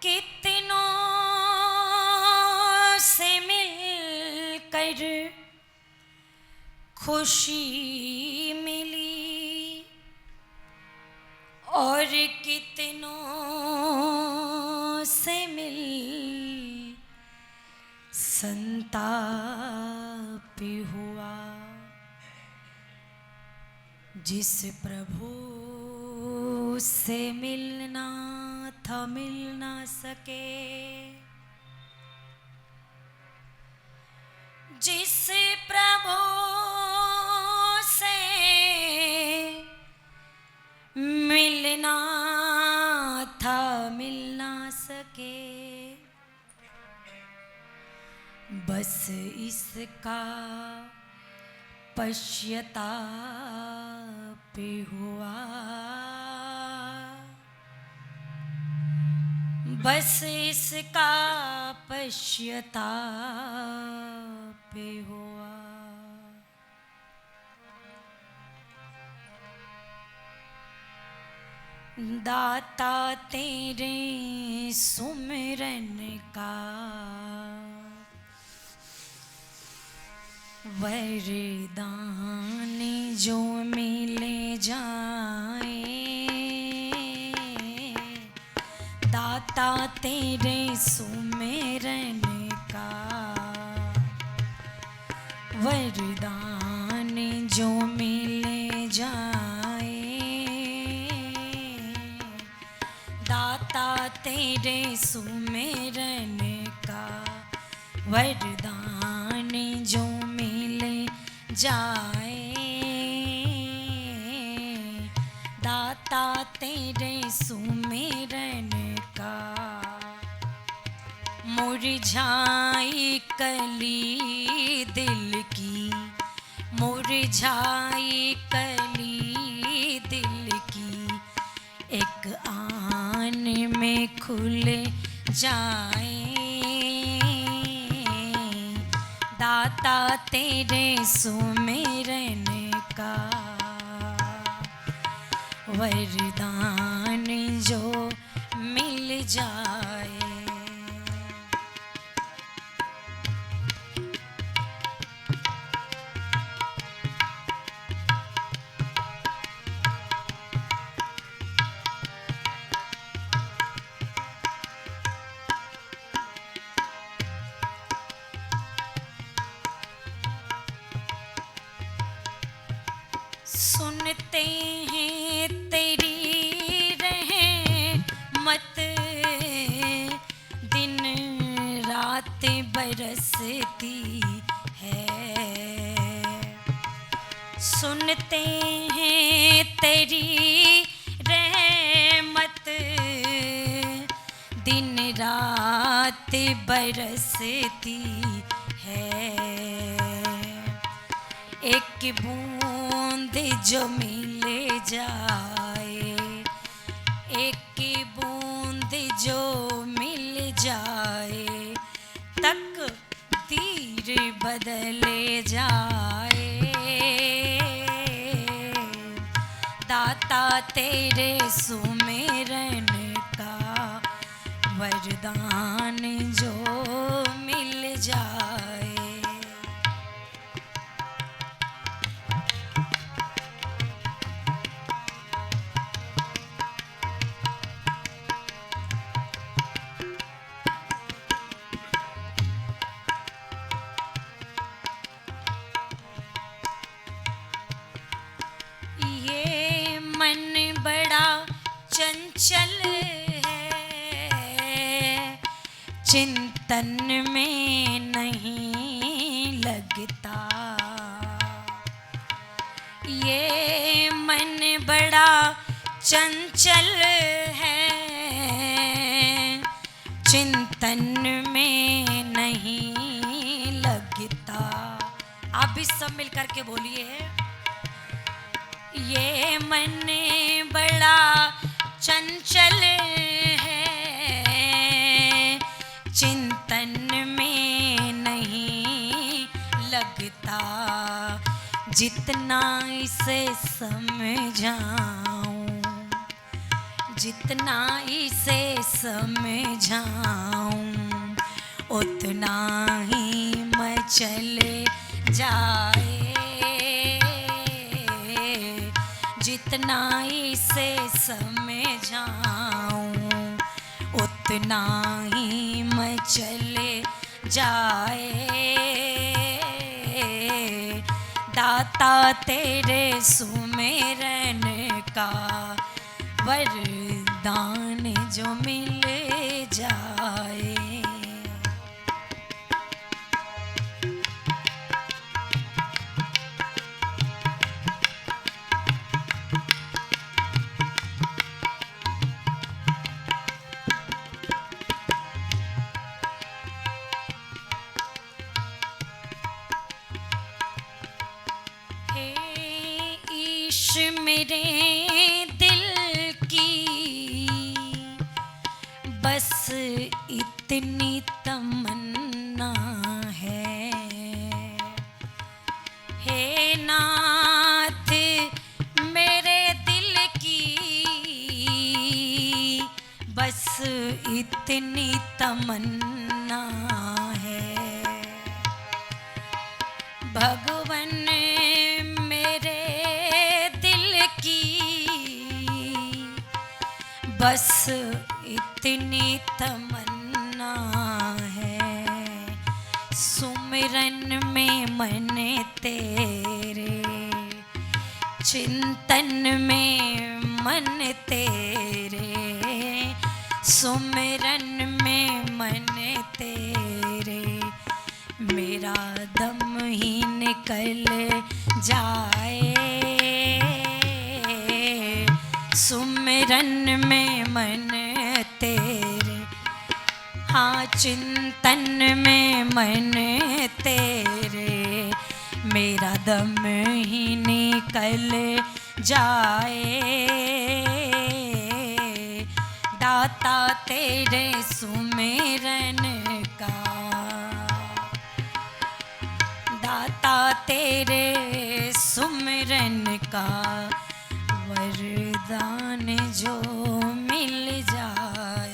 कितनों से मिलकर खुशी मिली और कितनों से मिल संताप हुआ। जिस प्रभु से मिलना था मिल ना सके, जिस प्रभु से मिलना था मिल ना सके, बस इसका पश्चाताप हुआ। बस इसका पश्चाताप हुआ। दाता तेरे सुमिरन का वरदान जो मिले जाए, दाता तेरे सुमिरन का वरदान जो मिले जाए, दाता तेरे सुमिरन का वरदान जो मिले जाए, दाता तेरे सुमिरन का। मुरझाई कली दिल की, मुरझाई कली दिल की, एक आन में खुल जाए, दाता तेरे सुमिरन का वरदान जो मिल जाए। सुनते हैं तेरी रहमत, दिन रात बरसती है। सुनते हैं तेरी रहमत, दिन रात बरसती है। एक बूंद जो मिल जाए, एक बूंद जो मिल जाए, तकदीर बदले जाए, दाता तेरे सुमिरन का वरदान जो मिल जाए। मन बड़ा चंचल है, चिंतन में नहीं लगता। ये मन बड़ा चंचल है, चिंतन में नहीं लगता। आप भी सब मिल करके बोलिए, ये मन बड़ा चंचल है, चिंतन में नहीं लगता। जितना इसे समझाऊं, जितना इसे समझाऊं उतना ही मचल जाए, जितना इसे समझाऊं उतना ही मचल जाए। दाता तेरे सुमिरन का वरदान जो मिल जाए। मेरे दिल की बस इतनी तमन्ना है, हे नाथ मेरे दिल की बस इतनी तमन्ना है। भगवन बस इतनी तमन्ना है, सुमिरन में मन तेरे, चिंतन में मन तेरे, सुमिरन में मन तेरे, मेरा दम ही निकल जाए। सुमिरन में मन तेरे, हाँ चिंतन में मन तेरे, मेरा दम ही निकल जाए। दाता तेरे सुमिरन का, दाता तेरे सुमिरन का वरदान जो मिल जाए।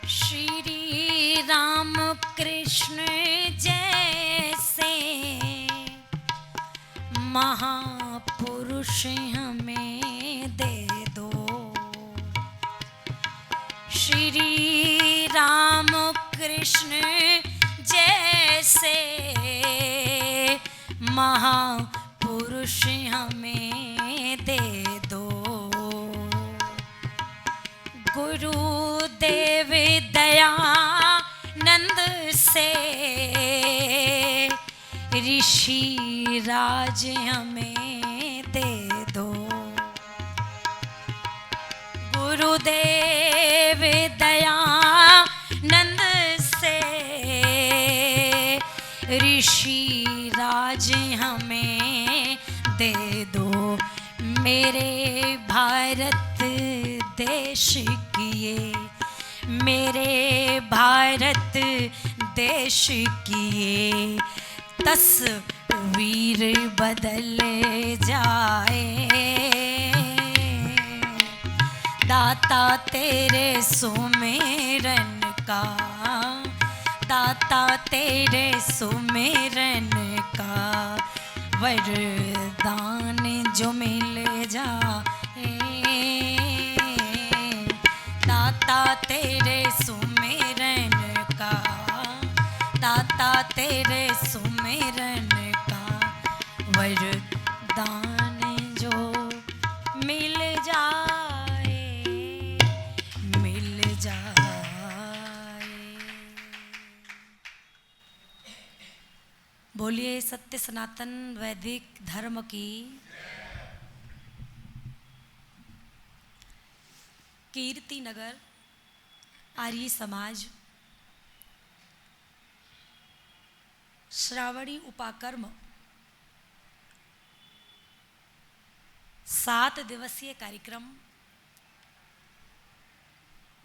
श्री राम कृष्ण जैसे महापुरुष हमें दे दो। श्री राम कृष्ण जैसे महापुरुष हमें दे दो। गुरुदेव दयानंद से ऋषि राज हमें दे दो। गुरुदेव दयानंद से ऋषि राज हमें दे दो। मेरे भारत देश की ये, मेरे भारत देश की ये तस्वीर बदल जाए। दाता तेरे सुमिरन का, दाता तेरे सुमिरन का वरदान जो मिल जाए। दाता तेरे सुमिरन का, दाता तेरे सुमिरन का वरदान जो मिल जाए, मिल जाए। बोलिए सत्य सनातन वैदिक धर्म की। कीर्ति नगर आर्य समाज श्रावणी उपाकर्म 7 दिवसीय कार्यक्रम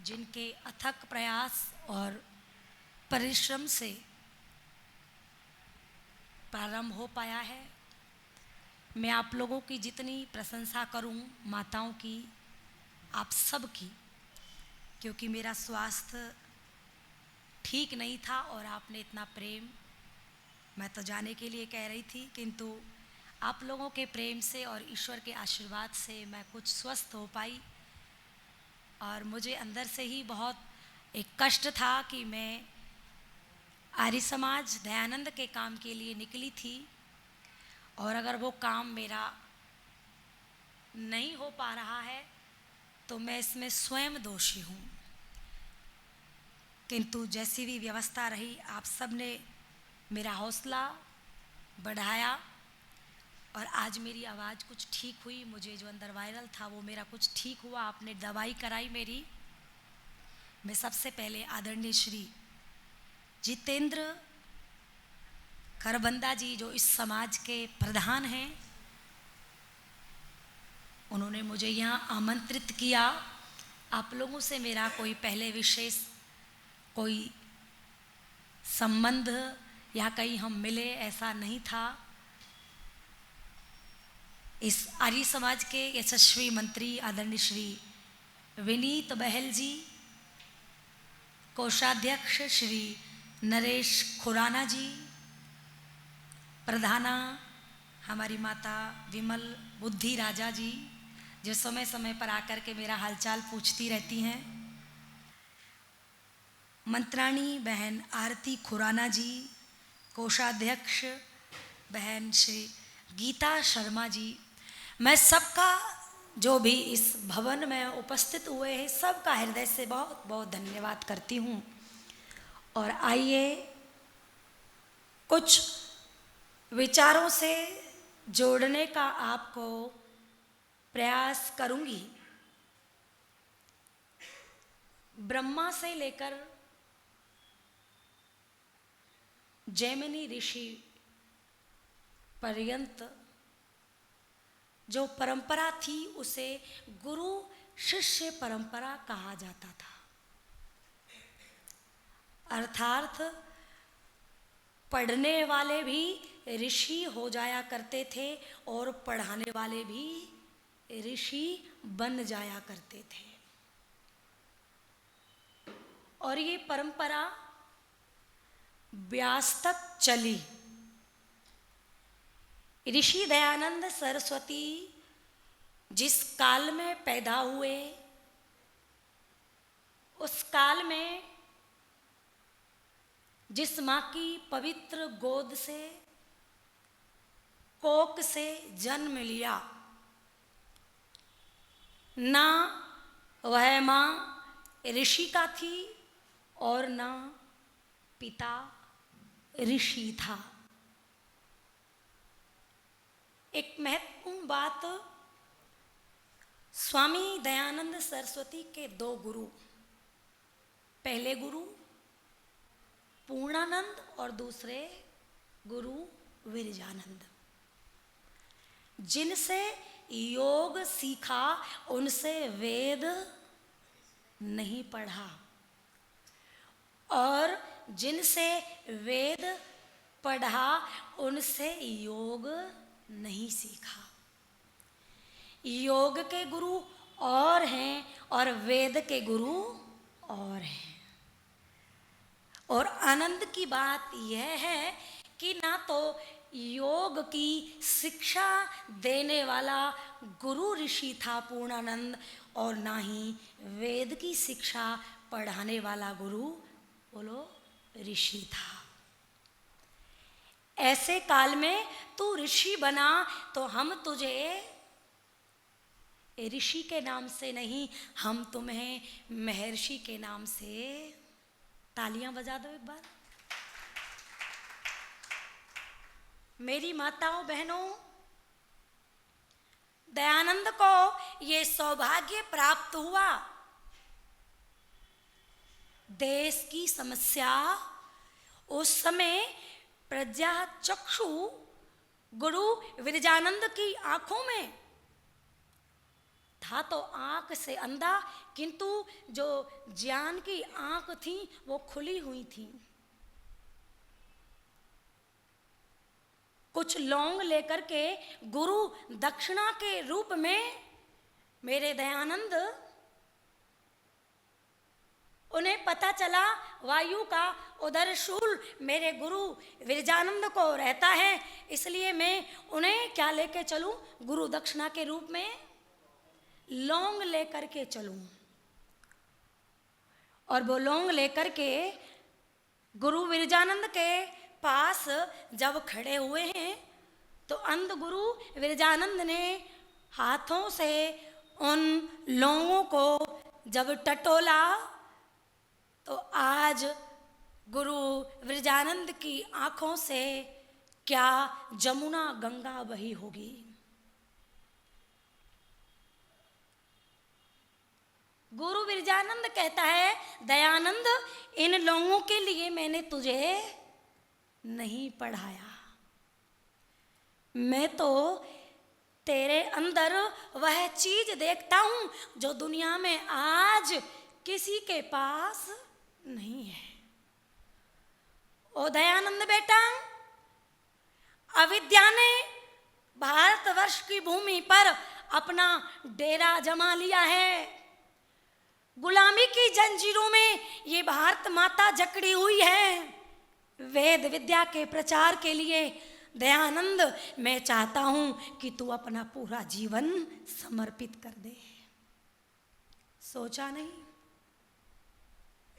जिनके अथक प्रयास और परिश्रम से प्रारंभ हो पाया है। मैं आप लोगों की जितनी प्रशंसा करूं, माताओं की, आप सब की, क्योंकि मेरा स्वास्थ्य ठीक नहीं था और आपने इतना प्रेम, मैं तो जाने के लिए कह रही थी, किंतु आप लोगों के प्रेम से और ईश्वर के आशीर्वाद से मैं कुछ स्वस्थ हो पाई। और मुझे अंदर से ही बहुत एक कष्ट था कि मैं आर्य समाज दयानंद के काम के लिए निकली थी और अगर वो काम मेरा नहीं हो पा रहा है तो मैं इसमें स्वयं दोषी हूँ। किंतु जैसी भी व्यवस्था रही, आप सब ने मेरा हौसला बढ़ाया और आज मेरी आवाज़ कुछ ठीक हुई। मुझे जो अंदर वायरल था वो मेरा कुछ ठीक हुआ, आपने दवाई कराई मेरी। मैं सबसे पहले आदरणीय श्री जितेंद्र खरबंदा जी, जो इस समाज के प्रधान हैं, उन्होंने मुझे यहाँ आमंत्रित किया। आप लोगों से मेरा कोई पहले विशेष कोई संबंध या कहीं हम मिले ऐसा नहीं था। इस आर्य समाज के यशस्वी मंत्री आदरणीय श्री विनीत बहल जी, कोषाध्यक्ष श्री नरेश खुराना जी, प्रधाना हमारी माता विमल बुद्धि राजा जी, जो समय समय पर आकर के मेरा हालचाल पूछती रहती हैं, मंत्राणी बहन आरती खुराना जी, कोषाध्यक्ष बहन श्री गीता शर्मा जी, मैं सबका, जो भी इस भवन में उपस्थित हुए हैं, सबका हृदय से बहुत बहुत धन्यवाद करती हूँ। और आइए कुछ विचारों से जोड़ने का आपको प्रयास करूंगी। ब्रह्मा से लेकर जैमिनी ऋषि पर्यंत जो परंपरा थी उसे गुरु शिष्य परंपरा कहा जाता था। अर्थात पढ़ने वाले भी ऋषि हो जाया करते थे और पढ़ाने वाले भी ऋषि बन जाया करते थे। और ये परंपरा व्यास तक चली। ऋषि दयानंद सरस्वती जिस काल में पैदा हुए, उस काल में जिस माँ की पवित्र गोद से, कोख से जन्म लिया, ना वह माँ ऋषि का थी और ना पिता ऋषि था। एक महत्वपूर्ण बात, स्वामी दयानंद सरस्वती के 2 गुरु, पहले गुरु पूर्णानंद और दूसरे गुरु विरजानंद, जिनसे योग सीखा उनसे वेद नहीं पढ़ा और जिनसे वेद पढ़ा उनसे योग नहीं सीखा। योग के गुरु और हैं और वेद के गुरु और हैं। और आनंद की बात यह है कि ना तो योग की शिक्षा देने वाला गुरु ऋषि था पूर्णानंद और ना ही वेद की शिक्षा पढ़ाने वाला गुरु बोलो ऋषि था। ऐसे काल में तू ऋषि बना तो हम तुझे ऋषि के नाम से नहीं, हम तुम्हें महर्षि के नाम से, तालियां बजा दो एक बार। मेरी माताओं बहनों, दयानंद को ये सौभाग्य प्राप्त हुआ। देश की समस्या उस समय प्रज्ञा चक्षु गुरु विरजानंद की आंखों में था तो आंख से अंधा, किंतु जो ज्ञान की आंख थी वो खुली हुई थी। कुछ लौंग लेकर के गुरु दक्षिणा के रूप में मेरे दयानंद, उन्हें पता चला वायु का उदर शूल मेरे गुरु विरजानंद को रहता है, इसलिए मैं उन्हें क्या लेके चलूं? गुरु दक्षिणा के रूप में लौंग लेकर के चलूं। और वो लौंग लेकर के गुरु विरजानंद के पास जब खड़े हुए हैं तो अंध गुरु विरजानंद ने हाथों से उन लौंगों को जब टटोला तो आज गुरु विरजानंद की आंखों से क्या जमुना गंगा बही होगी। गुरु विरजानंद कहता है, दयानंद इन लोगों के लिए मैंने तुझे नहीं पढ़ाया, मैं तो तेरे अंदर वह चीज देखता हूं जो दुनिया में आज किसी के पास नहीं है। ओ दयानंद बेटा, अविद्या ने भारतवर्ष की भूमि पर अपना डेरा जमा लिया है। गुलामी की जंजीरों में ये भारत माता जकड़ी हुई है। वेद विद्या के प्रचार के लिए दयानंद मैं चाहता हूं कि तू अपना पूरा जीवन समर्पित कर दे। सोचा नहीं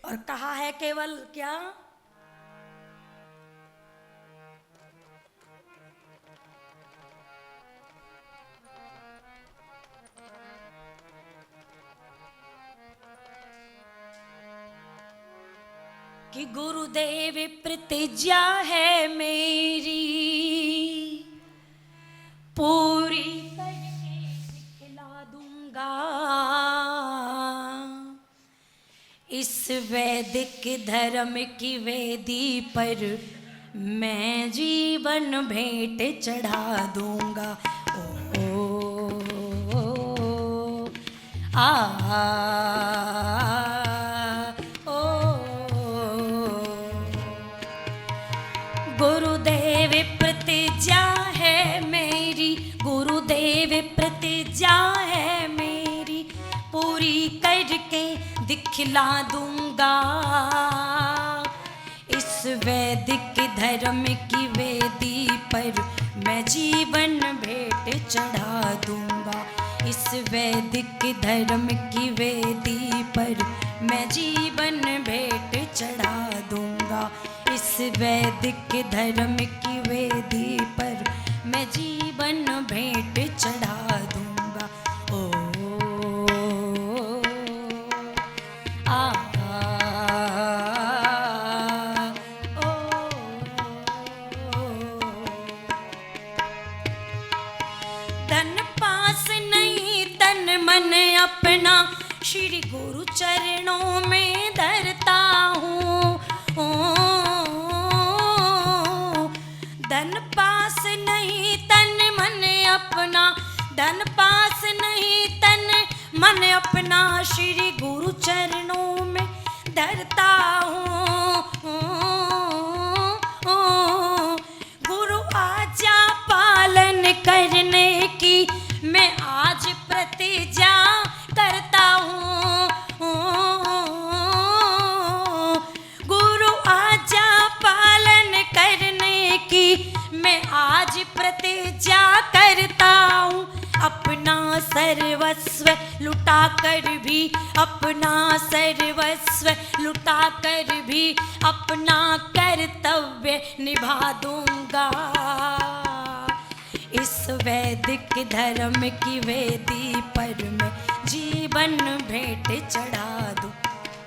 और कहा है केवल क्या? कि गुरुदेव प्रतिज्ञा है मेरी पूरी करके दिखला दूंगा, इस वैदिक धर्म की वेदी पर मैं जीवन भेंट चढ़ा दूंगा। ओ गुरुदेव प्रतिज्ञा है मेरी, गुरुदेव प्रतिज्ञा है मेरी पूरी करके दिखला दूंगा, इस वैदिक धर्म की वेदी पर मैं जीवन भेंट चढ़ा दूंगा, इस वैदिक धर्म की वेदी पर मैं जीवन भेंट चढ़ा दूंगा, इस वैदिक धर्म की वेदी पर मैं जीवन भेंट चढ़ा दूंगा। ओ आ ओ धन पास नहीं तन मन अपना श्री गुरु चरणों में धरता हूँ। धन पास नहीं तन मन अपना, धन पास नहीं तन मन अपना श्री गुरु चरणों में धरता हूँ। गुरु आज्ञा पालन करने की मैं आज प्रतिज्ञा करता हूँ। गुरु आज्ञा पालन करने की मैं आज प्रतिज्ञा करता हूँ। अपना सर्वस्व लुटा कर भी, अपना सर्वस्व लुटा कर भी अपना कर्तव्य निभा दूंगा, इस वैदिक धर्म की वेदी पर मैं जीवन भेंट चढ़ा दूं।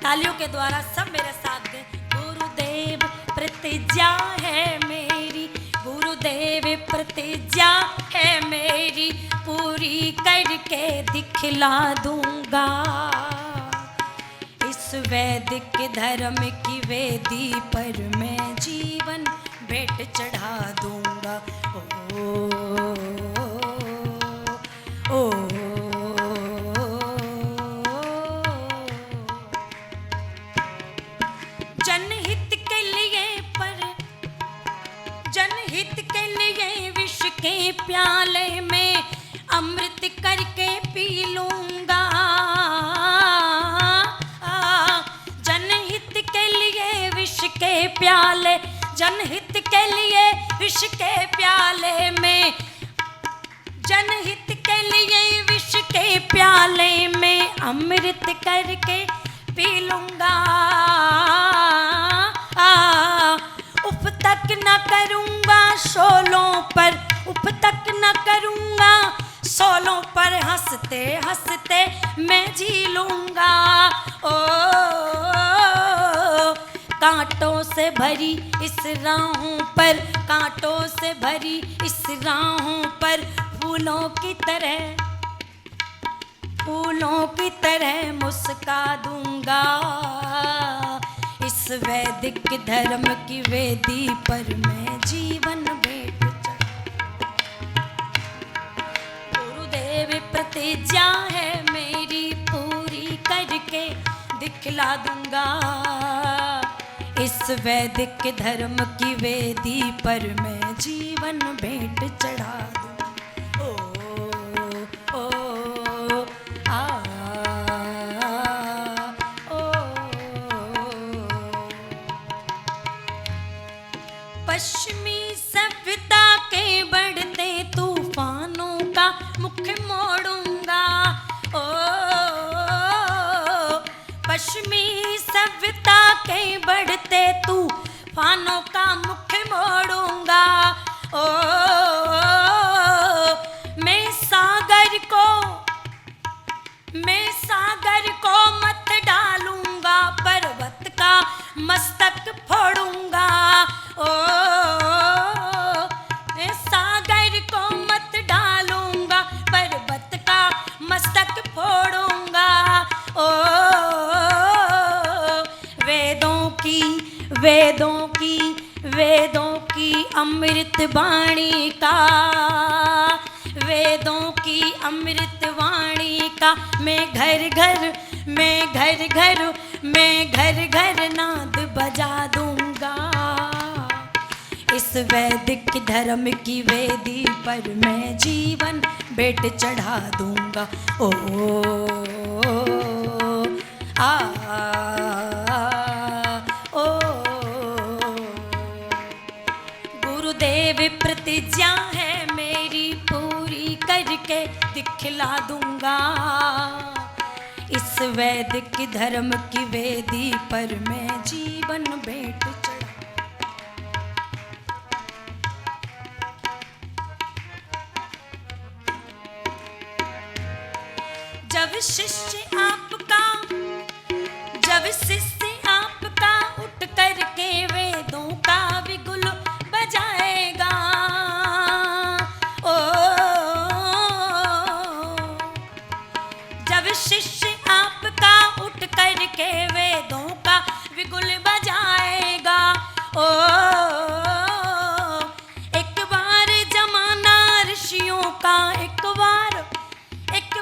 तालियों के द्वारा सब मेरे साथ दें। गुरुदेव प्रतिज्ञा है मेरी, गुरुदेव प्रतिज्ञा है मेरी पूरी करके दिखला दूंगा, इस वैदिक धर्म की वेदी पर मैं जीवन भेंट चढ़ा दूंगा। ओ, ओ, ओ, जनहित के लिए विष के प्याले में, जनहित के लिए विष के प्याले में अमृत करके पी लूंगा। उप तक न करूंगा शोलों पर, उप तक न करूंगा शोलों पर, हंसते हंसते मैं जी लूंगा। ओ कांटों से भरी इस राहों पर, कांटों से भरी इस राहों पर फूलों की तरह, फूलों की तरह मुस्का दूंगा। इस वैदिक धर्म की वेदी पर मैं जीवन भेंट चढ़ा। गुरुदेव प्रतिज्ञा है मेरी पूरी करके दिखला दूंगा। इस वैदिक धर्म की वेदी पर मैं जीवन भेंट चढ़ा दूं। ओ आ ओ पश्चिमी सभ्यता के बढ़ते तूफानों का मुख मोड़ूंगा। ओ पश्चिमी सभ्यता के बढ़ते तूफानों का मुख मोड़ूंगा। ओ मैं सागर को मत डालूंगा, पर्वत का मस्तक फोड़ूंगा। ओ मैं सागर को मत डालूंगा, पर्वत का मस्तक फोड़ूंगा। ओ वेदों की अमृत वाणी का, वेदों की अमृत वाणी का मैं घर घर नाद बजा दूंगा। इस वैदिक धर्म की वेदी पर मैं जीवन भेंट चढ़ा दूंगा। ओ आ ओ गुरुदेव प्रतिज्ञा है मेरी पूरी करके दिखला दूंगा। इस वैदिक धर्म की वेदी पर मैं जीवन भेंट चढ़ा। जब शिष्य आपका उठ करके वेदों का बिगुल बजाएगा। ओ जब शिष्य आपका उठ करके वेदों का बिगुल बजाएगा। ओ एक बार जमाना ऋषियों का, एक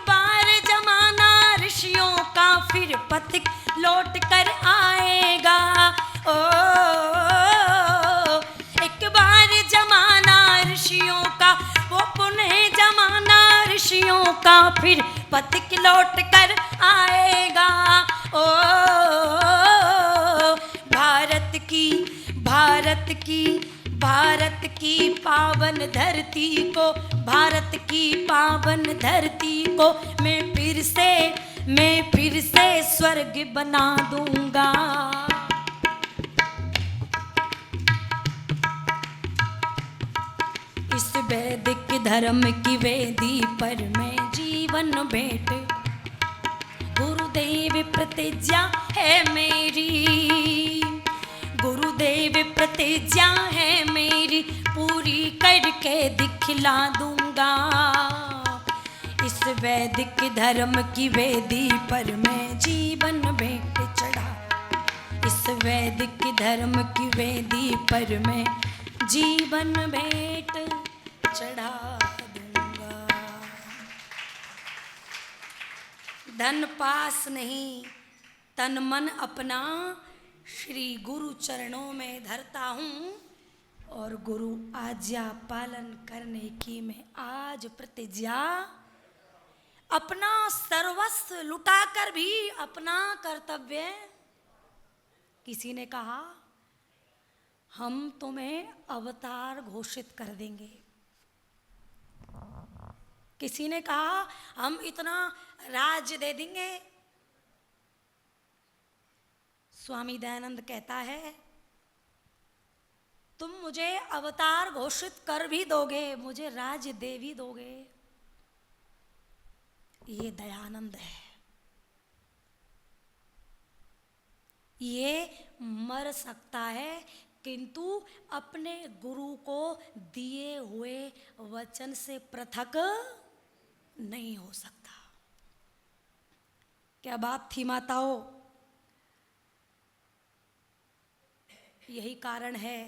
बार जमाना ऋषियों का, फिर पथिक लौट कर आएगा। ओ एक बार जमाना ऋषियों का, वो पुनः जमाना ऋषियों का, फिर पथिक लौट कर आएगा। ओ भारत की पावन धरती को, भारत की पावन धरती को मैं फिर से स्वर्ग बना दूंगा। इस वैदिक धर्म की वेदी पर मैं जीवन भेंट, गुरुदेव प्रतिज्ञा है मेरी, गुरुदेव प्रतिज्ञा है मेरी, पूरी करके दिखला दूंगा। इस वैदिक धर्म की वेदी पर मैं जीवन भेंट चढ़ा। इस वैदिक धर्म की वेदी पर मैं जीवन भेंट चढ़ा दूंगा। धन पास नहीं तन मन अपना श्री गुरु चरणों में धरता हूँ, और गुरु आज्ञा पालन करने की मैं आज प्रतिज्ञा, अपना सर्वस्व लुटाकर भी अपना कर्तव्य। किसी ने कहा हम तुम्हें अवतार घोषित कर देंगे। किसी ने कहा हम इतना राज्य दे देंगे। स्वामी दयानंद कहता है तुम मुझे अवतार घोषित कर भी दोगे, मुझे राज्य दे भी दोगे। ये दयानंद है। ये मर सकता है किंतु अपने गुरु को दिए हुए वचन से पृथक नहीं हो सकता। क्या बात थी माताओं? यही कारण है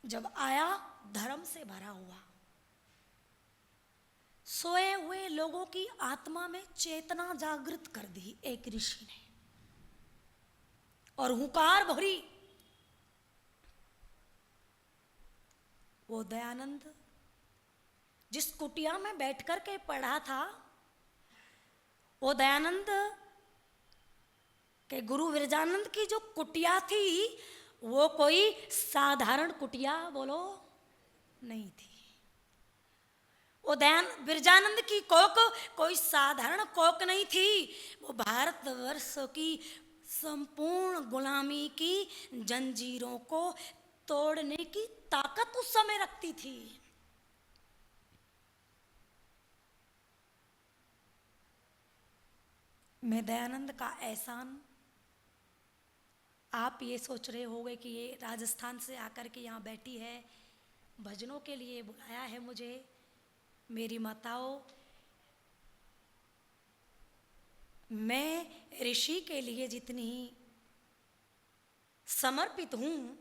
जब आया धर्म से भरा हुआ, सोए हुए लोगों की आत्मा में चेतना जागृत कर दी एक ऋषि ने, और हुंकार भरी। वो दयानंद जिस कुटिया में बैठकर के पढ़ा था, वो दयानंद के गुरु विरजानंद की जो कुटिया थी वो कोई साधारण कुटिया बोलो नहीं थी। वो विरजानंद की कोक कोई साधारण कोक नहीं थी। वो भारतवर्ष की संपूर्ण गुलामी की जंजीरों को तोड़ने की ताकत उस समय रखती थी। मैं दयानंद का एहसान, आप ये सोच रहे होंगे कि ये राजस्थान से आकर के यहाँ बैठी है, भजनों के लिए बुलाया है मुझे। मेरी माताओं, मैं ऋषि के लिए जितनी समर्पित हूँ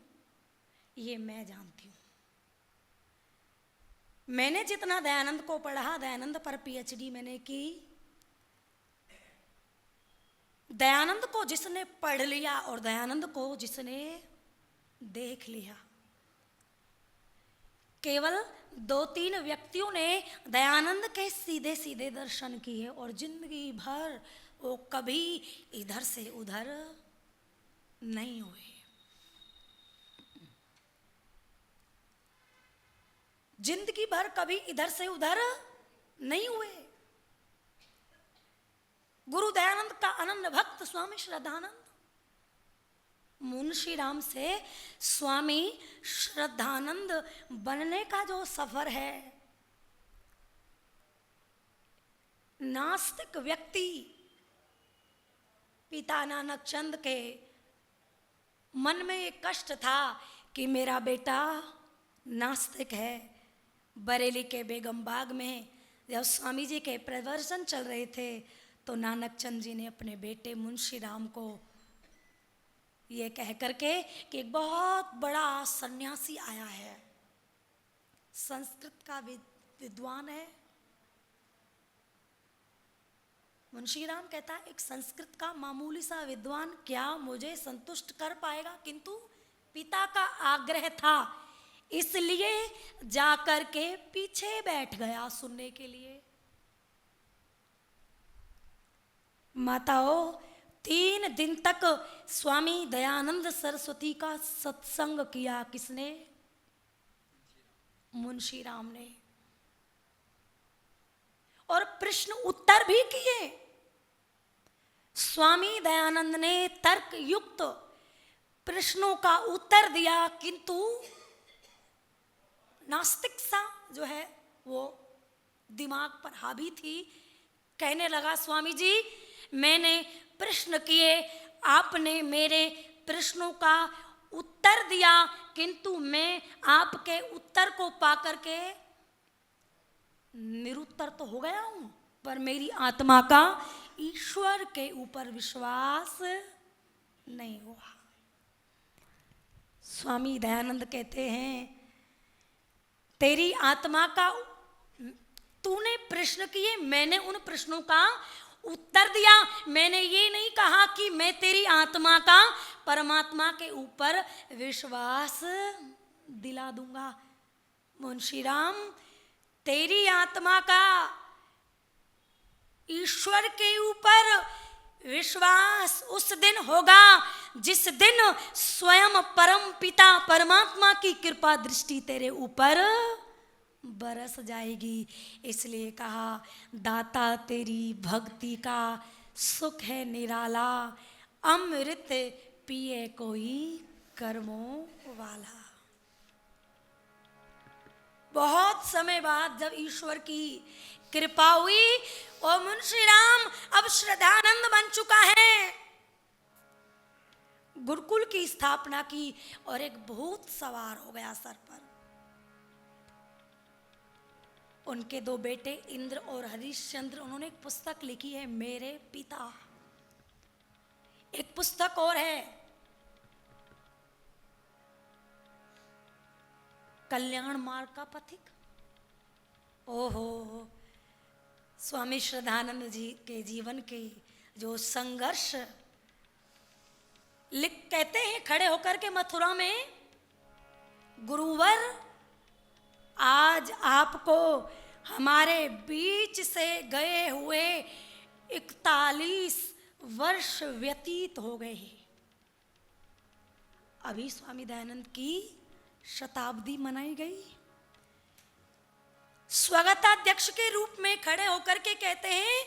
ये मैं जानती हूँ। मैंने जितना दयानंद को पढ़ा, दयानंद पर पीएचडी मैंने की, दयानंद को जिसने पढ़ लिया और दयानंद को जिसने देख लिया, केवल 2-3 व्यक्तियों ने दयानंद के सीधे सीधे दर्शन किए और जिंदगी भर वो कभी इधर से उधर नहीं हुए। जिंदगी भर कभी इधर से उधर नहीं हुए। गुरु दयानंद का अनन्य भक्त स्वामी श्रद्धानंद, मुंशी राम से स्वामी श्रद्धानंद बनने का जो सफर है, नास्तिक व्यक्ति पिता नानक चंद के मन में एक कष्ट था कि मेरा बेटा नास्तिक है। बरेली के बेगम बाग में जब स्वामी जी के प्रवचन चल रहे थे तो नानक चंद जी ने अपने बेटे मुंशी राम को ये कह करके कि एक बहुत बड़ा सन्यासी आया है, संस्कृत का विद्वान है। मुंशी राम कहता है एक संस्कृत का मामूली सा विद्वान क्या मुझे संतुष्ट कर पाएगा? किंतु पिता का आग्रह था इसलिए जाकर के पीछे बैठ गया सुनने के लिए। माताओं, 3 दिन तक स्वामी दयानंद सरस्वती का सत्संग किया। किसने? मुंशी राम ने। और प्रश्न उत्तर भी किए। स्वामी दयानंद ने तर्क युक्त प्रश्नों का उत्तर दिया, किंतु नास्तिक सा जो है वो दिमाग पर हावी थी। कहने लगा स्वामी जी मैंने प्रश्न किए, आपने मेरे प्रश्नों का उत्तर दिया, किंतु मैं आपके उत्तर को पाकर के निरुत्तर तो हो गया हूं, पर मेरी आत्मा का ईश्वर के ऊपर विश्वास नहीं हुआ। स्वामी दयानंद कहते हैं तेरी आत्मा का, तूने प्रश्न किए, मैंने उन प्रश्नों का उत्तर दिया। मैंने ये नहीं कहा कि मैं तेरी आत्मा का परमात्मा के ऊपर विश्वास दिला दूंगा। मुंशी राम, तेरी आत्मा का ईश्वर के ऊपर विश्वास उस दिन होगा जिस दिन स्वयं परम पिता परमात्मा की कृपा दृष्टि तेरे ऊपर बरस जाएगी। इसलिए कहा दाता तेरी भक्ति का सुख है निराला, अमृत पिए कोई कर्मों वाला। बहुत समय बाद जब ईश्वर की कृपा हुई और मुंशी राम अब श्रद्धानंद बन चुका है, गुरुकुल की स्थापना की और एक भूत सवार हो गया सर पर। उनके दो बेटे इंद्र और हरिश्चंद्र, उन्होंने एक पुस्तक लिखी है मेरे पिता। एक पुस्तक और है कल्याण मार्ग का पथिक। ओहो, स्वामी श्रद्धानंद जी के जीवन के जो संघर्ष लिख कहते हैं खड़े होकर के मथुरा में, गुरुवर आज आपको हमारे बीच से गए हुए 41 वर्ष व्यतीत हो गए हैं। अभी स्वामी दयानंद की शताब्दी मनाई गई। स्वागताध्यक्ष के रूप में खड़े होकर के कहते हैं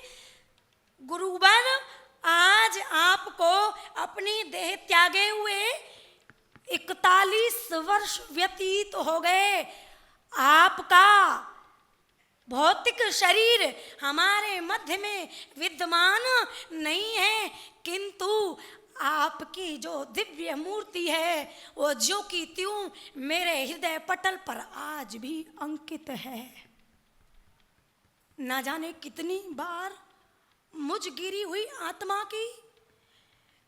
गुरुवर आज आपको अपनी देह त्यागे हुए 41 वर्ष व्यतीत हो गए। आपका भौतिक शरीर हमारे मध्य में विद्यमान नहीं है, किंतु आपकी जो दिव्य मूर्ति है वो ज्यों की त्यों मेरे हृदय पटल पर आज भी अंकित है। ना जाने कितनी बार मुझ गिरी हुई आत्मा की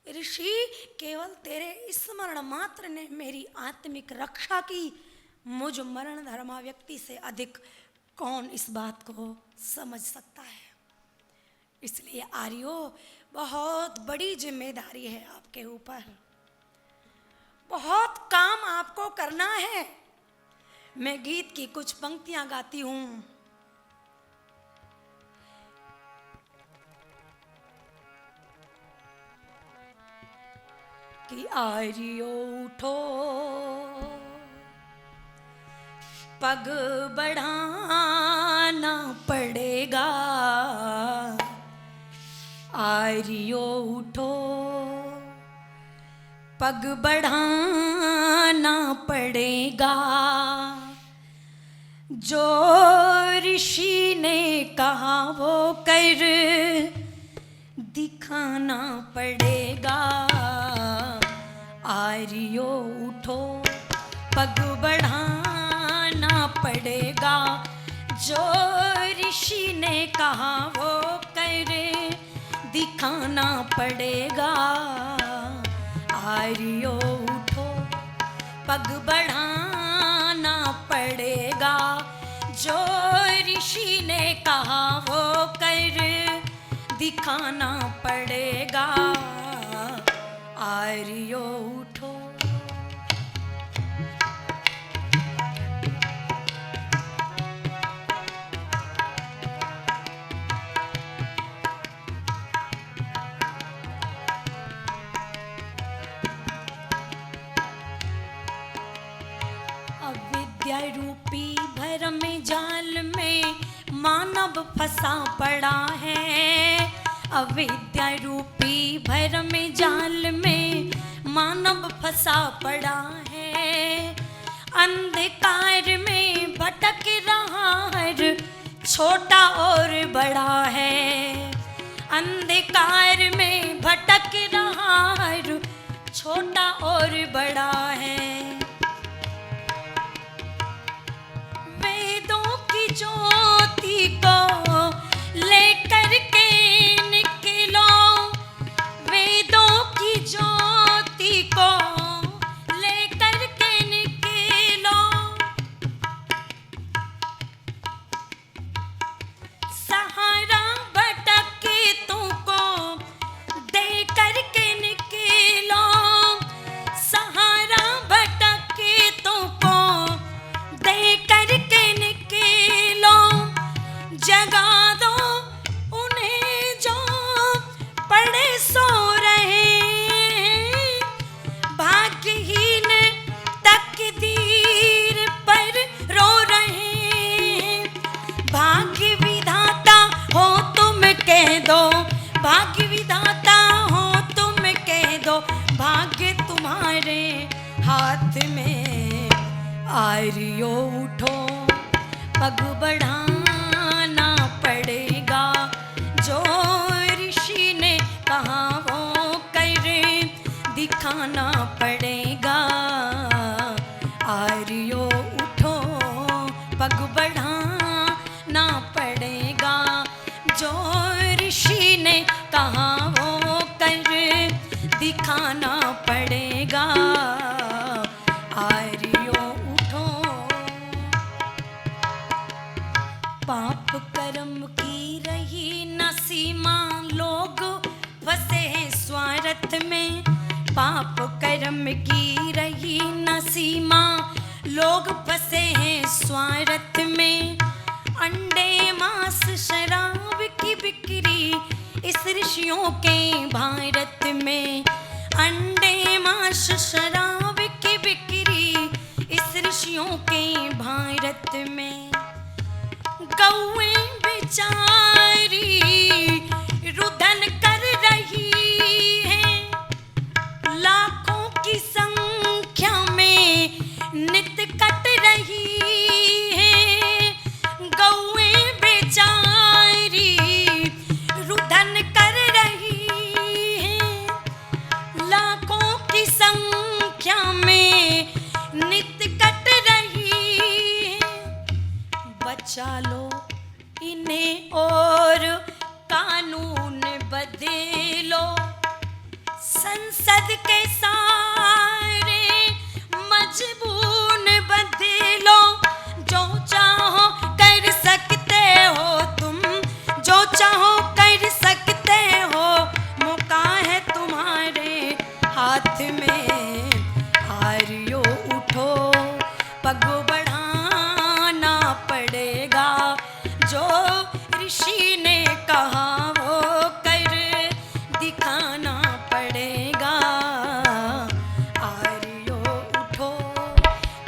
ऋषि केवल तेरे स्मरण मात्र ने मेरी आत्मिक रक्षा की। मुझ मरण धर्मा व्यक्ति से अधिक कौन इस बात को समझ सकता है। इसलिए आर्यो बहुत बड़ी जिम्मेदारी है आपके ऊपर, बहुत काम आपको करना है। मैं गीत की कुछ पंक्तियां गाती हूं। कि आर्यो उठो पग बढ़ाना पड़ेगा, आर्यो उठो पग बढ़ाना पड़ेगा। जो ऋषि ने कहा वो कर दिखाना पड़ेगा। आर्यो उठो पग बढ़ाना पड़ेगा। जो ऋषि ने कहा वो कर दिखाना पड़ेगा। आर्यो उठो पग बढ़ाना पड़ेगा। जो ऋषि ने कहा वो कर दिखाना पड़ेगा। आर्यो उठो। अविद्या रूपी भरम जाल में मानव फंसा पड़ा है। अविद्या रूपी भरम जाल में मानव फंसा पड़ा है। अंधकार में भटक रहा है, छोटा और बड़ा है। अंधकार में भटक रहा है, छोटा और बड़ा है। वेदों की ज्योति को लेकर के निकलो, वेदों की ज्योति को लेकर के निकलो। सहारा भटके तुमको दे करके निकलो। सहारा भटके तुमको दे करके निकलो। जग दो, भाग्य विधाता हो तुम कह दो, भाग्य तुम्हारे हाथ में। आर्यो उठो, पग बढ़ाना पड़ेगा, जो ऋषि ने कहा वो कर दिखाना पड़ेगा। आर्यो उठो, पग बढ़ाना पड़ेगा, जो ऋषि ने कहा वो कर दिखाना पड़ेगा। आर्यो उठो, पाप कर्म की रही न सीमा, लोग फंसे स्वार्थ में। पाप कर्म की रही न सीमा, लोग फंसे हैं स्वार्थ में। अंडे मांस शराब की बिक्री इस ऋषियों के भारत में। अंडे मांस शराब की बिक्री इस ऋषियों के भारत में। गौएं बेचारी रुदन कर रही हैं, लाखों की संख्या में नित कट रही है। गौएं बेचारी रुदन कर रही है, लाखों की संख्या में नित कट रही है। बचा लो इन्हें और कानून बदलो, संसद के सारे मजबून बदलो। जो चाहो कर सकते हो तुम, जो चाहो कर सकते हो, मौका है तुम्हारे हाथ में। आर्यो उठो, पग बढ़ाना पड़ेगा, जो ऋषि ने कहा वो कर दिखाना पड़ेगा। आर्यो उठो,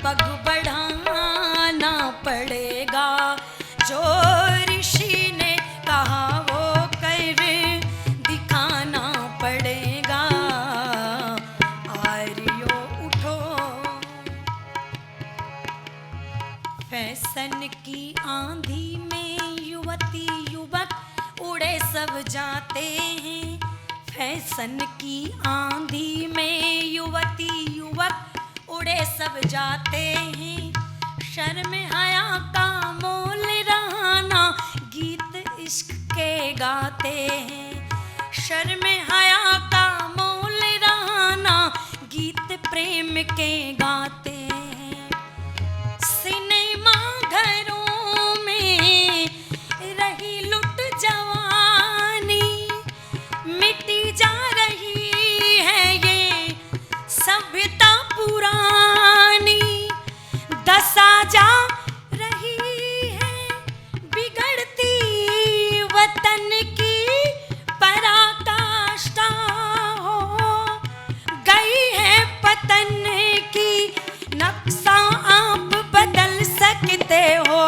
पग बढ़ाना पड़ेगा, जो ऋषि ने कहा वो कर दिखाना पड़ेगा। आर्यो उठो, फैशन की आंधी में युवती युवक उड़े सब जाते हैं। फैशन की आंधी में युवती युवक उड़े सब जाते हैं। शर्म हया का मोल रहाना गीत इश्क के गाते हैं। शर्म हया का मोल रहाना गीत प्रेम के गाते हैं। सिनेमा घरों में रही लुट जवानी, मिटी जा रही है ये सभ्यता पुरानी। दशा जा रही है बिगड़ती वतन की पराकाष्ठा हो गई है पतन की। नक्शा आप बदल सकते हो,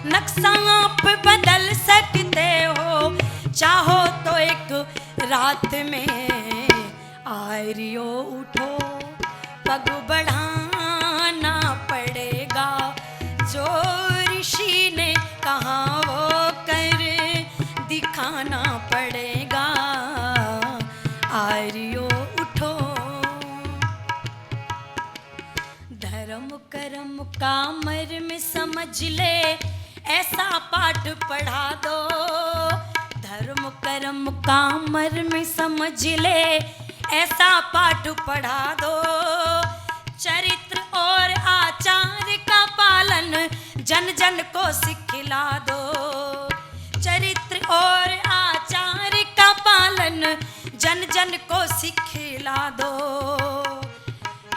नक्शा आप बदल सकते हो, चाहो तो एक रात में। आर्यो उठो, पग बढ़ाना पड़ेगा, जो ऋषि ने कहा वो कर दिखाना पड़ेगा। आर्यो उठो, धर्म कर्म का मर्म समझ ले, ऐसा पाठ पढ़ा दो। धर्म कर्म का मर्म समझ ले, ऐसा पाठ पढ़ा दो। चरित्र और आचार का पालन जन जन को सिखला दो। चरित्र और आचार का पालन जन जन को सिखला दो।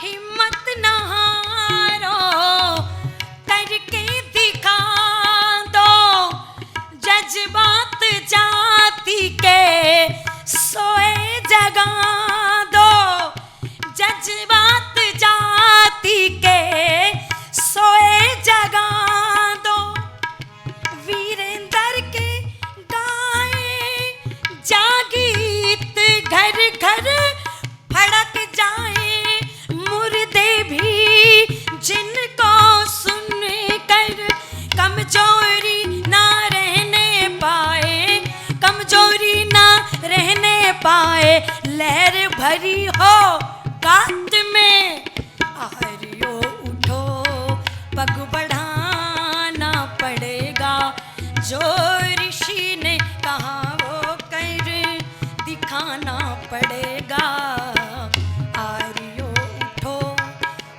हिम्मत न हारो, करके दिखा दो। जज्बात जाति के सोए जगा दो। जज्बात जाति के सोए जगा दो। वीरेंद्र के गाए पाए लहर भरी हो गात में। आर्यो उठो पग बढ़ाना पड़ेगा, जो ऋषि ने कहा वो कर दिखाना पड़ेगा। आर्यो उठो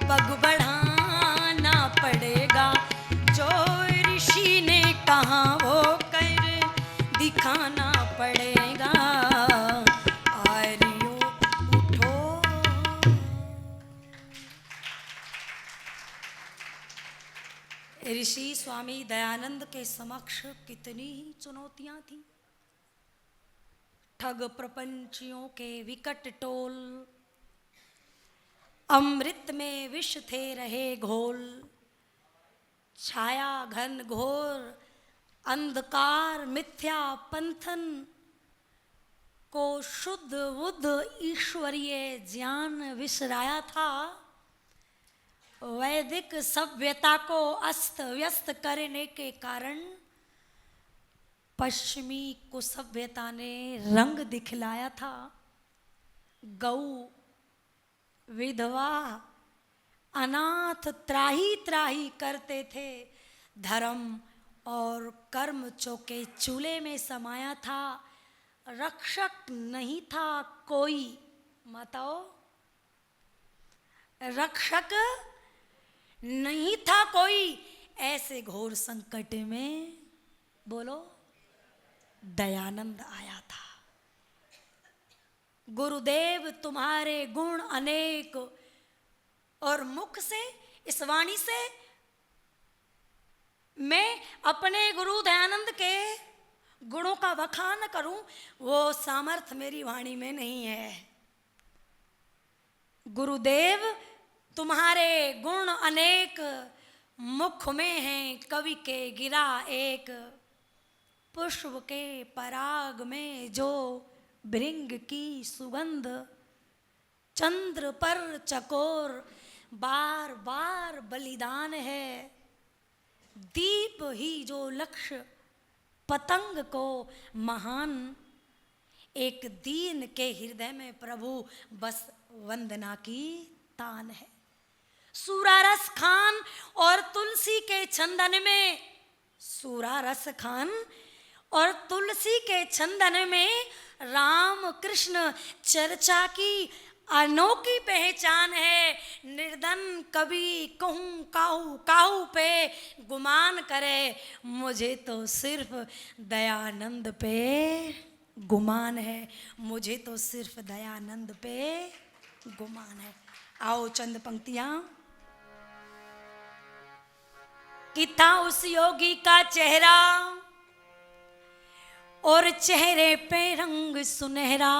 पग बढ़ाना पड़ेगा, जो ऋषि ने कहा वो कर दिखाना पड़ेगा। आर्यो उठो। ऋषि स्वामी दयानंद के समक्ष कितनी ही चुनौतियां थी। ठग प्रपंचियों के विकट टोल, अमृत में विष थे रहे घोल। छाया घन घोर अंधकार मिथ्या पंथन को शुद्ध बुद्ध ईश्वरीय ज्ञान विसराया था। वैदिक सभ्यता को अस्त व्यस्त करने के कारण पश्चिमी कुसभ्यता ने रंग दिखलाया था। गौ, विधवा, अनाथ त्राही त्राही करते थे। धर्म और कर्म चौके चूल्हे में समाया था। रक्षक नहीं था कोई। माताओ, रक्षक नहीं था कोई। ऐसे घोर संकट में बोलो दयानंद आया था। गुरुदेव तुम्हारे गुण अनेक, और मुख से इस वाणी से मैं अपने गुरु दयानंद के गुणों का बखान करूं, वो सामर्थ्य मेरी वाणी में नहीं है। गुरुदेव तुम्हारे गुण अनेक, मुख में हैं कवि के गिरा एक। पुष्प के पराग में जो भृंग की सुगंध, चंद्र पर चकोर बार बार बलिदान है। दीप ही जो लक्ष्य पतंग को महान, एक दीन के हृदय में प्रभु बस वंदना की तान है। सूरा रस खान और तुलसी के चंदन में, सूरा रस खान और तुलसी के चंदन में राम कृष्ण चर्चा की अनोखी पहचान है। निर्धन कभी कहूँ काहू काहू पे गुमान करे, मुझे तो सिर्फ दयानंद पे गुमान है। मुझे तो सिर्फ दयानंद पे गुमान है। आओ चंद पंक्तियां। कि था उस योगी का चेहरा और चेहरे पे रंग सुनहरा,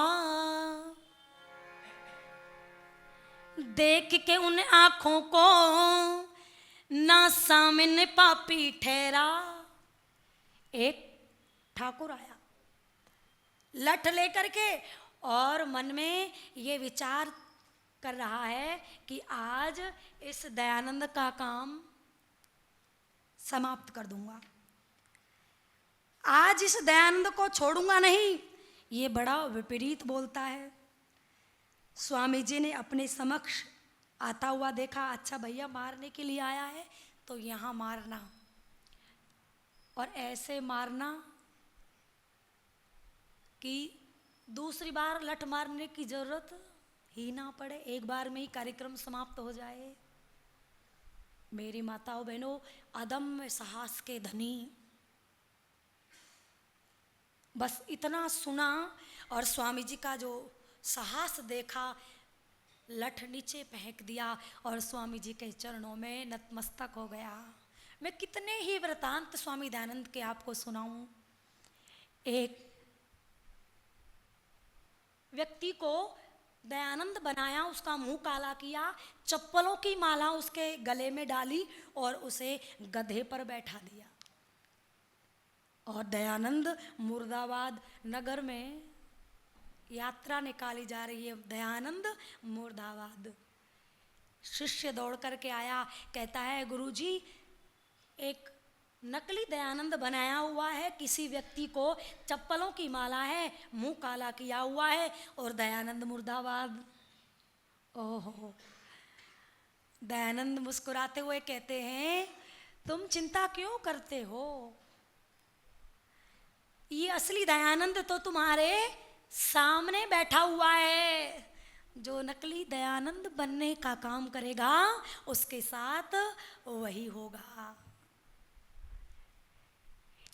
देख के उन आंखों को ना सामने पापी ठहरा। एक ठाकुर आया लठ लेकर के और मन में ये विचार कर रहा है कि आज इस दयानंद का काम समाप्त कर दूंगा, आज इस दयानंद को छोड़ूंगा नहीं। ये बड़ा विपरीत बोलता है। स्वामी जी ने अपने समक्ष आता हुआ देखा, अच्छा भैया मारने के लिए आया है तो यहाँ मारना, और ऐसे मारना कि दूसरी बार लठ मारने की जरूरत ही ना पड़े, एक बार में ही कार्यक्रम समाप्त हो जाए। मेरी माताओं बहनों, अदम्य साहस के धनी, बस इतना सुना और स्वामी जी का जो साहस देखा, लठ नीचे फेंक दिया और स्वामी जी के चरणों में नतमस्तक हो गया। मैं कितने ही वृतांत स्वामी दयानंद के आपको सुनाऊं। एक व्यक्ति को दयानंद बनाया, उसका मुंह काला किया, चप्पलों की माला उसके गले में डाली और उसे गधे पर बैठा दिया। और दयानंद मुर्दाबाद नगर में यात्रा निकाली जा रही है। दयानंद मुर्दाबाद। शिष्य दौड़ करके आया, कहता है गुरुजी एक नकली दयानंद बनाया हुआ है, किसी व्यक्ति को चप्पलों की माला है, मुंह काला किया हुआ है और दयानंद मुर्दाबाद। ओहो, दयानंद मुस्कुराते हुए कहते हैं, तुम चिंता क्यों करते हो, ये असली दयानंद तो तुम्हारे सामने बैठा हुआ है। जो नकली दयानंद बनने का काम करेगा उसके साथ वही होगा।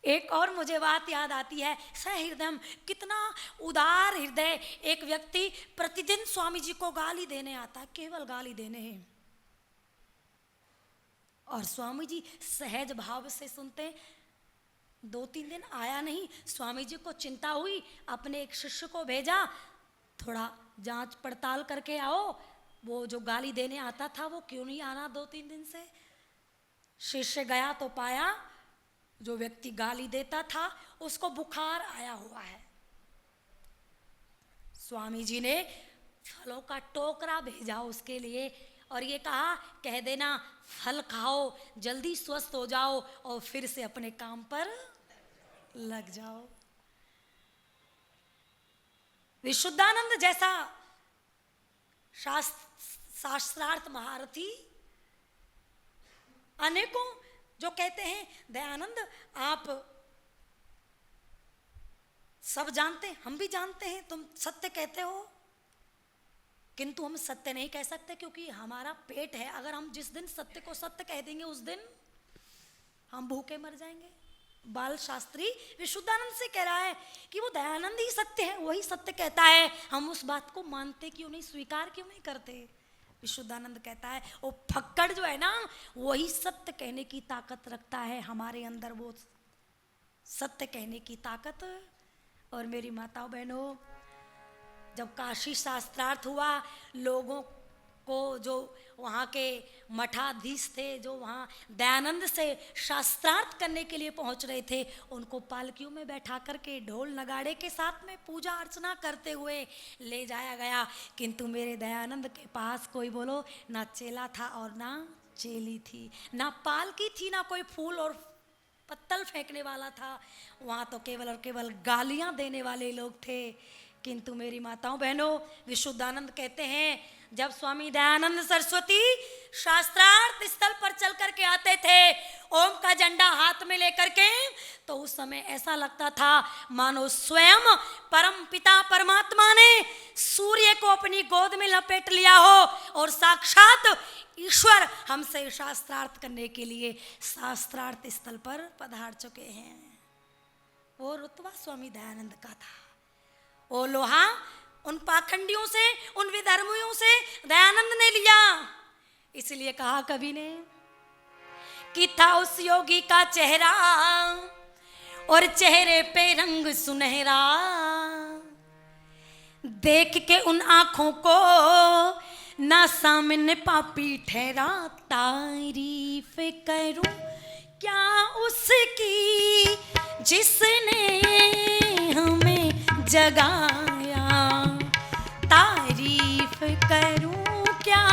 एक और मुझे बात याद आती है, सहृदय, कितना उदार हृदय एक व्यक्ति प्रतिदिन स्वामी जी को गाली देने आता है, केवल गाली देने हैं, और स्वामी जी सहज भाव से सुनते। 2-3 दिन आया नहीं, स्वामी जी को चिंता हुई, अपने एक शिष्य को भेजा, थोड़ा जांच पड़ताल करके आओ, वो जो गाली देने आता था वो क्यों नहीं आना 2-3 दिन से। शिष्य गया तो पाया जो व्यक्ति गाली देता था उसको बुखार आया हुआ है। स्वामी जी ने फलों का टोकरा भेजा उसके लिए और ये कहा, कह देना फल खाओ, जल्दी स्वस्थ हो जाओ और फिर से अपने काम पर लग जाओ। विशुद्धानंद जैसा शास्त्रार्थ महारथी अनेकों जो कहते हैं, दयानंद आप सब जानते हैं, हम भी जानते हैं, तुम सत्य कहते हो, किंतु हम सत्य नहीं कह सकते क्योंकि हमारा पेट है। अगर हम जिस दिन सत्य को सत्य कह देंगे उस दिन हम भूखे मर जाएंगे। बाल शास्त्री विशुद्धानंद से कह रहा है कि वो दयानंद ही सत्य है, वही सत्य कहता है, हम उस बात को मानते क्यों नहीं, स्वीकार क्यों नहीं करते। विशुद्धानंद कहता है वो फक्कड़ जो है ना, वही सत्य कहने की ताकत रखता है, हमारे अंदर वो सत्य कहने की ताकत। और मेरी माताओं बहनों, जब काशी शास्त्रार्थ हुआ, लोगों को जो वहाँ के मठाधीश थे, जो वहाँ दयानंद से शास्त्रार्थ करने के लिए पहुँच रहे थे, उनको पालकियों में बैठा करके ढोल नगाड़े के साथ में पूजा अर्चना करते हुए ले जाया गया। किंतु मेरे दयानंद के पास कोई बोलो ना चेला था और ना चेली थी, ना पालकी थी, ना कोई फूल और पत्तल फेंकने वाला था। वहाँ तो केवल और केवल गालियाँ देने वाले लोग थे। किंतु मेरी माताओं बहनों, विशुद्धानंद कहते हैं, जब स्वामी दयानंद सरस्वती शास्त्रार्थ स्थल पर चल करके आते थे ओम का झंडा हाथ में लेकर के, तो उस समय ऐसा लगता था मानो स्वयं परम पिता परमात्मा ने सूर्य को अपनी गोद में लपेट लिया हो और साक्षात ईश्वर हमसे शास्त्रार्थ करने के लिए शास्त्रार्थ स्थल पर पधार चुके हैं। वो रुतबा स्वामी दयानंद का था। वो लोहा उन पाखंडियों से, उन विधर्मियों से दयानंद ने लिया। इसलिए कहा कवि ने कि था उस योगी का चेहरा और चेहरे पे रंग सुनहरा, देख के उन आंखों को ना सामने पापी ठहरा, तारीफ करूं क्या उसकी जिसने हमें जगाया, तारीफ करूं क्या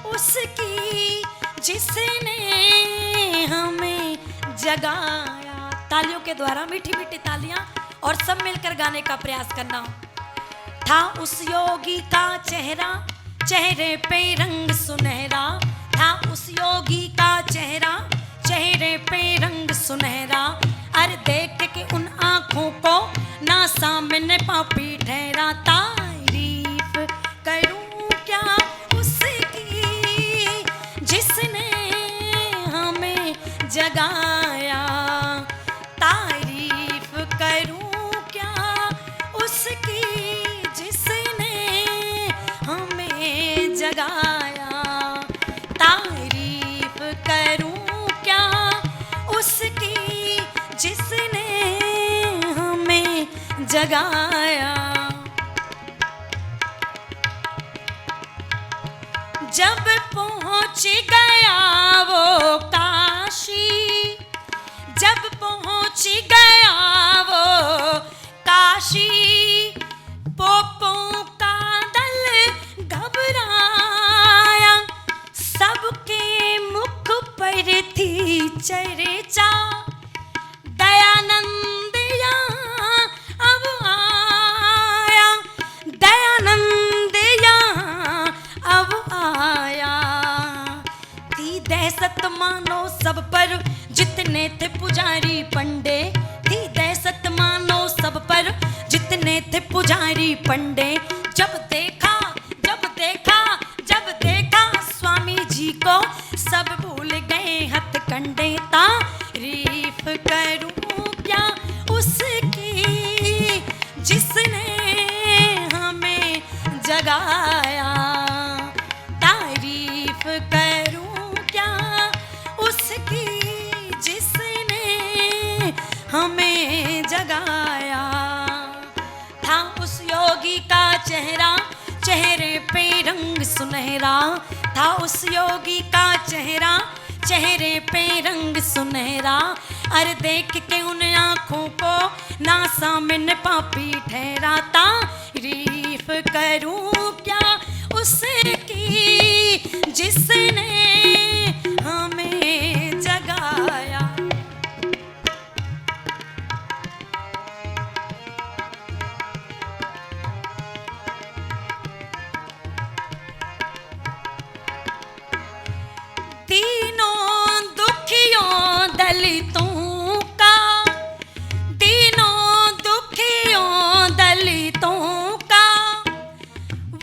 उसकी जिसने हमें जगाया। तालियों के द्वारा, मीठी मीठी तालियां, और सब मिलकर गाने का प्रयास करना। था उस योगी का चेहरा, चेहरे पे रंग सुनहरा, था उस योगी का चेहरा, चेहरे पे रंग सुनहरा, अरे देख के उन आंखों को ना सामने पापी ठहरा, तारीफ करूं क्या उसकी जिसने हमें जगाया, तारीफ करूं क्या उसकी जिसने हमें जगाया, तारीफ करूं क्या उसकी जिसने हमें जगाया। जब पहुंच गया वो काशी, जब पहुंच गया वो काशी, पोपों का दल घबराया, सबके मुख पर थी चर्चा, बिहारी पंडे। जब देखा स्वामी जी को सब भूल गए हथकंडे। तारीफ करूं क्या उसकी जिसने हमें जगाया। तारीफ करूं क्या उसकी जिसने हमें जगाया। था उस योगी का चेहरा चेहरे पे रंग सुनहरा। था उस योगी का चेहरे पे रंग सुनहरा। अरे देख के उन आँखों को ना सामने पापी ठहरा। तारीफ करूं क्या उसकी जिसने हमें जगाया। तीनों दुखियों दलितों का, तीनों दुखियों दलितों का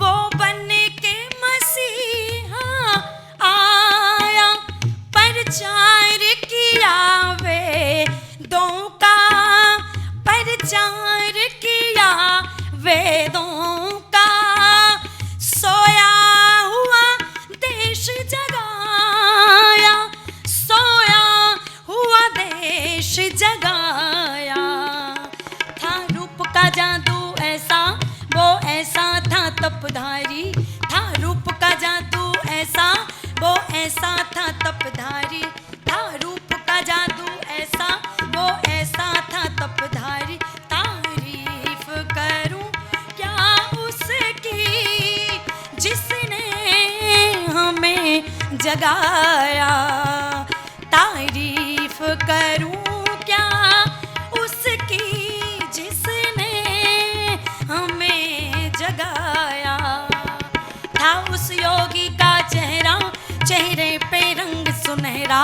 वो बन के मसीहा आया। प्रचार किया वेदों का, प्रचार किया वेदों का। सोया हुआ देश जगाया, सोया हुआ देश जगाया। था रूप का जादू ऐसा वो ऐसा था तपधारी। था रूप का जादू ऐसा वो ऐसा था तपधारी। था रूप का जादू ऐसा वो ऐसा था तपधारी। तारीफ करूं क्या उसकी जिसने हमें जगाया। तारीफ करूं क्या उसकी जिसने हमें जगाया। था उस योगी का चेहरे पे रंग सुनहरा।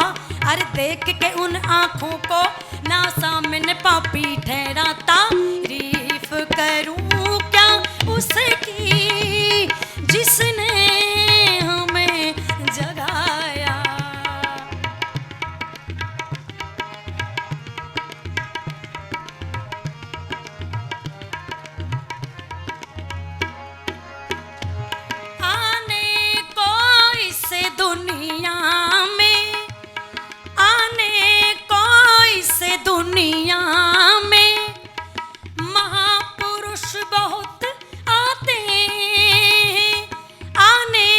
अरे देख के उन आँखों को ना सामने पापी ठहरा। तारीफ करूं क्या उसकी जिसने हमें जगाया। आने को इस दुनिया में, आने को इस दुनिया में महापुरुष बहुत आते हैं। आने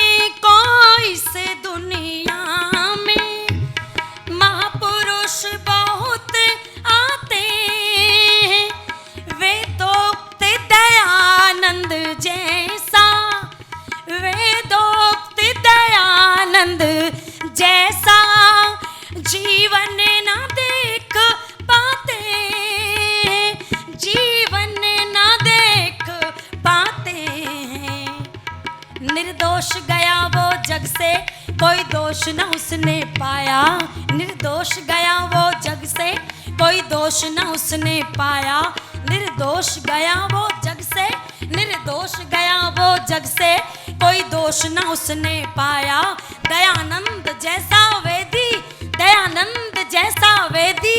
को इस दुनिया में महापुरुष बहुत आते हैं। वेदोक्त दयानंद जैसा, वेदोक्त दयानंद जैसा जीवन ना देख पाते, जीवन ना देख पाते हैं। निर्दोष गया वो जग से कोई दोष न उसने पाया। निर्दोष गया वो जग से कोई दोष न उसने पाया। निर्दोष गया वो जग से, निर्दोष गया वो जग से कोई दोष न उसने पाया। दयानंद जैसा वेदी, दयानंद जैसा वेदी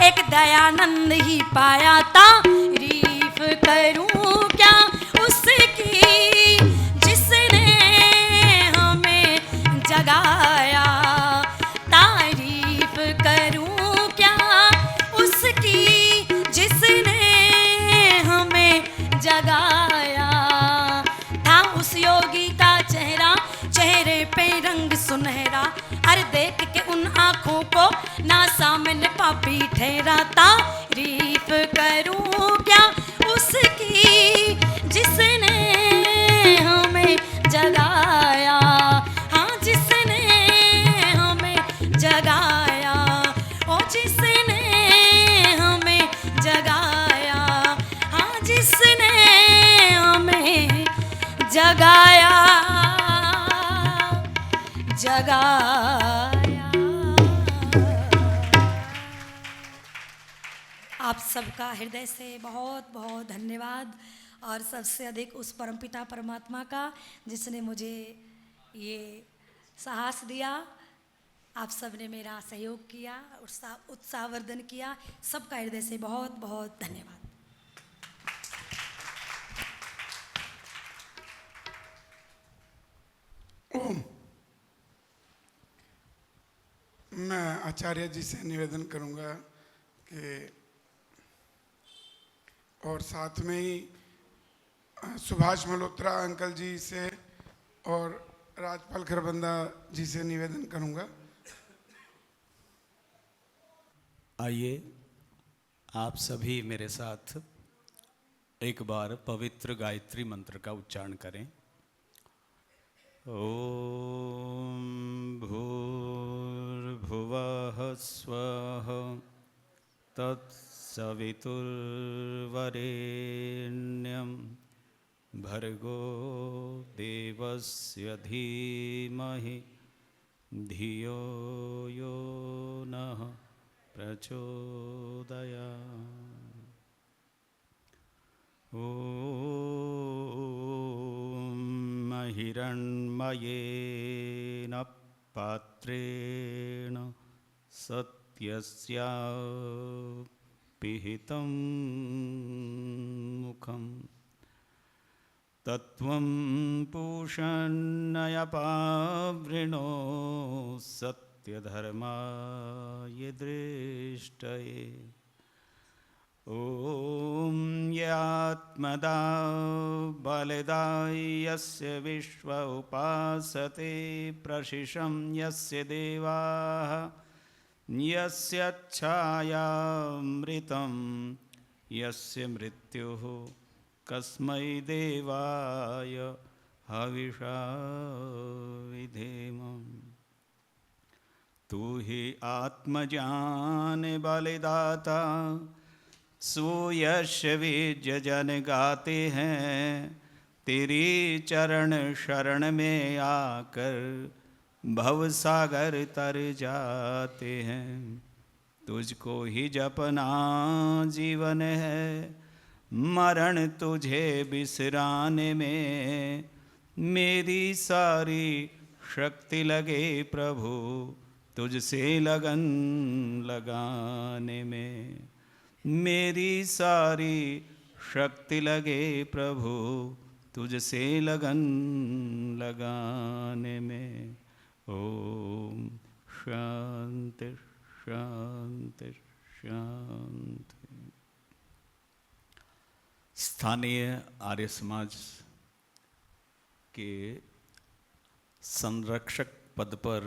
एक दयानंद ही पाया। तारीफ करूं क्या उसकी जिसने हमें जगाया। तारीफ करूं क्या उसकी जिसने हमें जगाया। था उस योगी का चेहरे पे रंग सुनहरा। अरे देख के उन आँखों को ना सामने पापी ठहरा। तारीफ करूं क्या उसकी जिसने हमें जगाया। हाँ जिसने हमें जगाया, ओ जिसने हमें जगाया। हाँ जिसने हमें जगाया, जगाया। आप सबका हृदय से बहुत बहुत धन्यवाद। और सबसे अधिक उस परमपिता परमात्मा का जिसने मुझे ये साहस दिया। आप सब ने मेरा सहयोग किया, उत्साहवर्धन किया। सबका हृदय से बहुत बहुत धन्यवाद। मैं आचार्य जी से निवेदन करूंगा कि और साथ में ही सुभाष मल्होत्रा अंकल जी से और राजपाल खरबंदा जी से निवेदन करूंगा। आइए आप सभी मेरे साथ एक बार पवित्र गायत्री मंत्र का उच्चारण करें। ओम भूर्भुवः स्वः तत्सवितुर्वरेण्यं भर्गो देवस्य धीमहि धियो यो नः प्रचोदयात्। ॐ हिरण्मयेन पात्रेण सत्यस्य पिहितं मुखं तत्त्वं पूषन्नयपावृणो सत्यधर्माय दृष्टये। ॐ यात्मदा बलिदा यस्य विश्व उपासते प्रशिशं यस्य देवाः यस्य छायामृतं यस्य मृत्युः कस्मै देवाय हविषा विधेम। तू ही आत्मजान बलिदाता सुयश बीज जन गाते हैं, तेरी चरण शरण में आकर भवसागर तर जाते हैं। तुझको ही जपना जीवन है, मरण तुझे बिसराने में मेरी सारी शक्ति लगे प्रभु तुझसे लगन लगाने में। मेरी सारी शक्ति लगे प्रभु तुझसे लगन लगाने में। ओम शांति शांति शांति। स्थानीय आर्य समाज के संरक्षक पद पर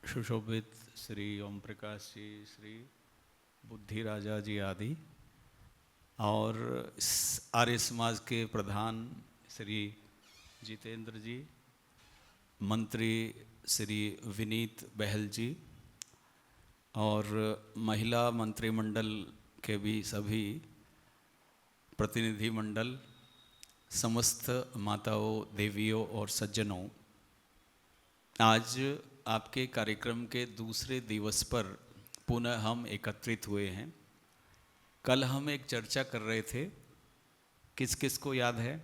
सुशोभित श्री ओम प्रकाश जी, श्री बुद्धि राजा जी आदि, और आर्य समाज के प्रधान श्री जितेंद्र जी, मंत्री श्री विनीत बहल जी, और महिला मंत्रिमंडल के भी सभी प्रतिनिधि मंडल, समस्त माताओं, देवियों और सज्जनों, आज आपके कार्यक्रम के दूसरे दिवस पर पुनः हम एकत्रित हुए हैं। कल हम एक चर्चा कर रहे थे, किस किस को याद है?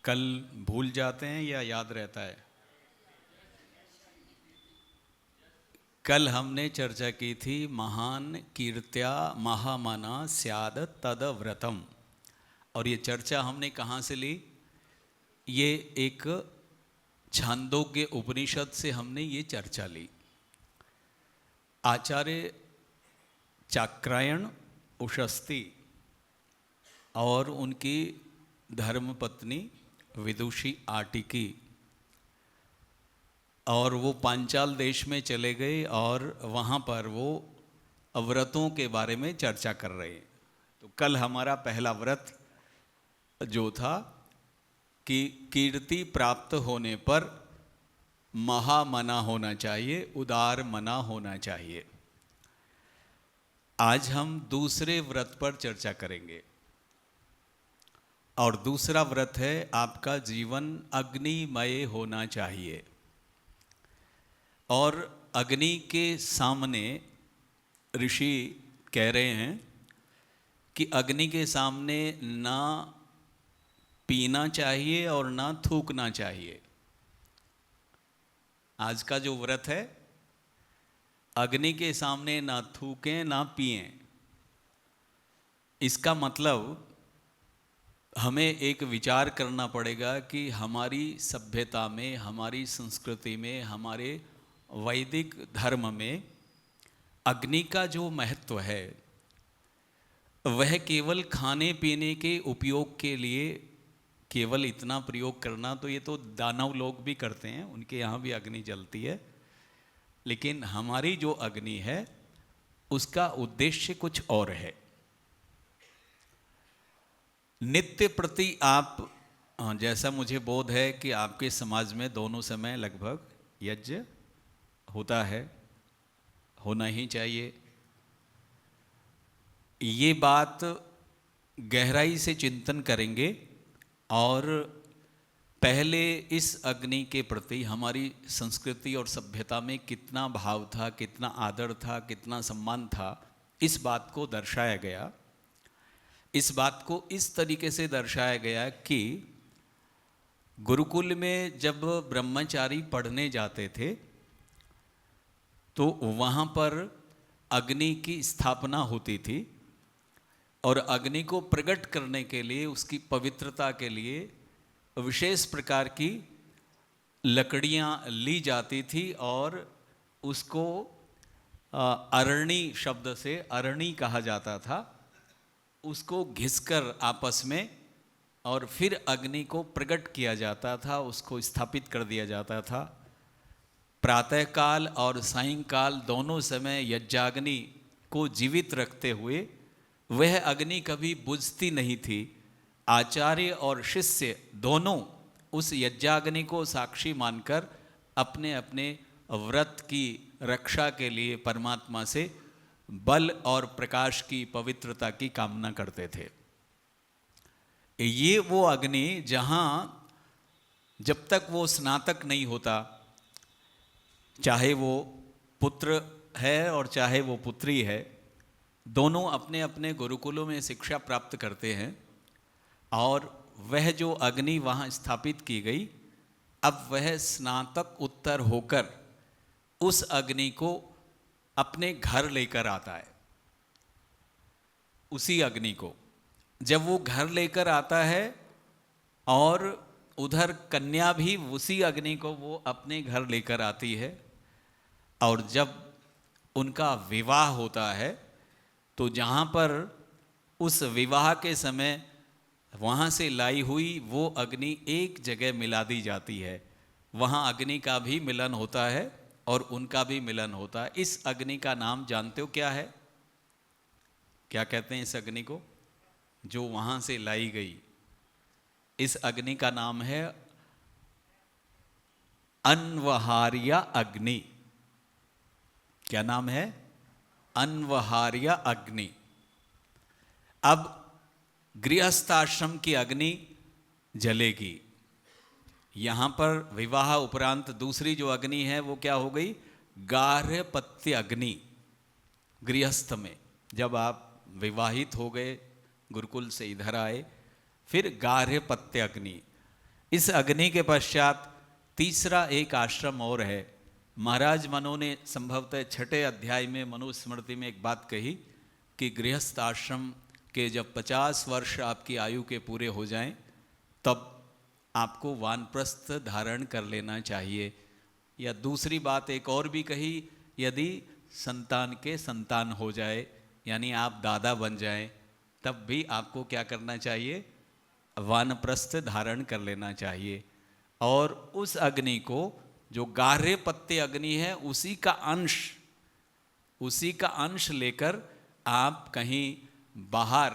कल भूल जाते हैं या याद रहता है? कल हमने चर्चा की थी महान कीर्त्या महामना स्याद तद व्रतम, और ये चर्चा हमने कहाँ से ली? ये एक छांदोग्य उपनिषद से हमने ये चर्चा ली। आचार्य चाक्रायण उशस्ती और उनकी धर्मपत्नी विदुषी आटिकी, और वो पांचाल देश में चले गए और वहाँ पर वो व्रतों के बारे में चर्चा कर रहे हैं। तो कल हमारा पहला व्रत जो था कि कीर्ति प्राप्त होने पर महामना होना चाहिए, उदार मना होना चाहिए। आज हम दूसरे व्रत पर चर्चा करेंगे, और दूसरा व्रत है आपका जीवन अग्निमय होना चाहिए। और अग्नि के सामने ऋषि कह रहे हैं कि अग्नि के सामने ना पीना चाहिए और ना थूकना चाहिए। आज का जो व्रत है, अग्नि के सामने ना थूकें ना पिएं। इसका मतलब हमें एक विचार करना पड़ेगा कि हमारी सभ्यता में, हमारी संस्कृति में, हमारे वैदिक धर्म में अग्नि का जो महत्व है वह केवल खाने पीने के उपयोग के लिए केवल इतना प्रयोग करना, तो ये तो दानव लोग भी करते हैं, उनके यहाँ भी अग्नि जलती है। लेकिन हमारी जो अग्नि है उसका उद्देश्य कुछ और है। नित्य प्रति आप, जैसा मुझे बोध है कि आपके समाज में दोनों समय लगभग यज्ञ होता है, होना ही चाहिए। ये बात गहराई से चिंतन करेंगे और पहले इस अग्नि के प्रति हमारी संस्कृति और सभ्यता में कितना भाव था, कितना आदर था, कितना सम्मान था, इस बात को दर्शाया गया। इस बात को इस तरीके से दर्शाया गया कि गुरुकुल में जब ब्रह्मचारी पढ़ने जाते थे तो वहाँ पर अग्नि की स्थापना होती थी और अग्नि को प्रकट करने के लिए, उसकी पवित्रता के लिए विशेष प्रकार की लकड़ियाँ ली जाती थी और उसको अरणी शब्द से अरणी कहा जाता था, उसको घिसकर आपस में और फिर अग्नि को प्रकट किया जाता था, उसको स्थापित कर दिया जाता था। प्रातःकाल और सायंकाल दोनों समय यज्ञाग्नि को जीवित रखते हुए वह अग्नि कभी बुझती नहीं थी। आचार्य और शिष्य दोनों उस यज्ञाग्नि को साक्षी मानकर अपने अपने व्रत की रक्षा के लिए परमात्मा से बल और प्रकाश की, पवित्रता की कामना करते थे। ये वो अग्नि जहाँ जब तक वो स्नातक नहीं होता, चाहे वो पुत्र है और चाहे वो पुत्री है, दोनों अपने अपने गुरुकुलों में शिक्षा प्राप्त करते हैं और वह जो अग्नि वहाँ स्थापित की गई, अब वह स्नातक उत्तर होकर उस अग्नि को अपने घर लेकर आता है। उसी अग्नि को जब वो घर लेकर आता है और उधर कन्या भी उसी अग्नि को वो अपने घर लेकर आती है, और जब उनका विवाह होता है तो जहाँ पर उस विवाह के समय वहाँ से लाई हुई वो अग्नि एक जगह मिला दी जाती है। वहाँ अग्नि का भी मिलन होता है और उनका भी मिलन होता है। इस अग्नि का नाम जानते हो क्या है? क्या कहते हैं इस अग्नि को जो वहाँ से लाई गई? इस अग्नि का नाम है अन्वहार्या अग्नि। क्या नाम है? अन्वहार्या अग्नि। अब गृहस्थ आश्रम की अग्नि जलेगी। यहाँ पर विवाह उपरांत दूसरी जो अग्नि है वो क्या हो गई? गार्हपत्य अग्नि। गृहस्थ में जब आप विवाहित हो गए, गुरुकुल से इधर आए, फिर गार्हपत्य अग्नि। इस अग्नि के पश्चात तीसरा एक आश्रम और है। महाराज मनु ने संभवतः 6ठे अध्याय में मनुस्मृति में एक बात कही कि गृहस्थ आश्रम के जब 50 वर्ष आपकी आयु के पूरे हो जाएं तब आपको वानप्रस्थ धारण कर लेना चाहिए। या दूसरी बात एक और भी कही, यदि संतान के संतान हो जाए, यानी आप दादा बन जाएं, तब भी आपको क्या करना चाहिए? वानप्रस्थ धारण कर लेना चाहिए। और उस अग्नि को, जो गार्हपत्य अग्नि है, उसी का अंश लेकर आप कहीं बाहर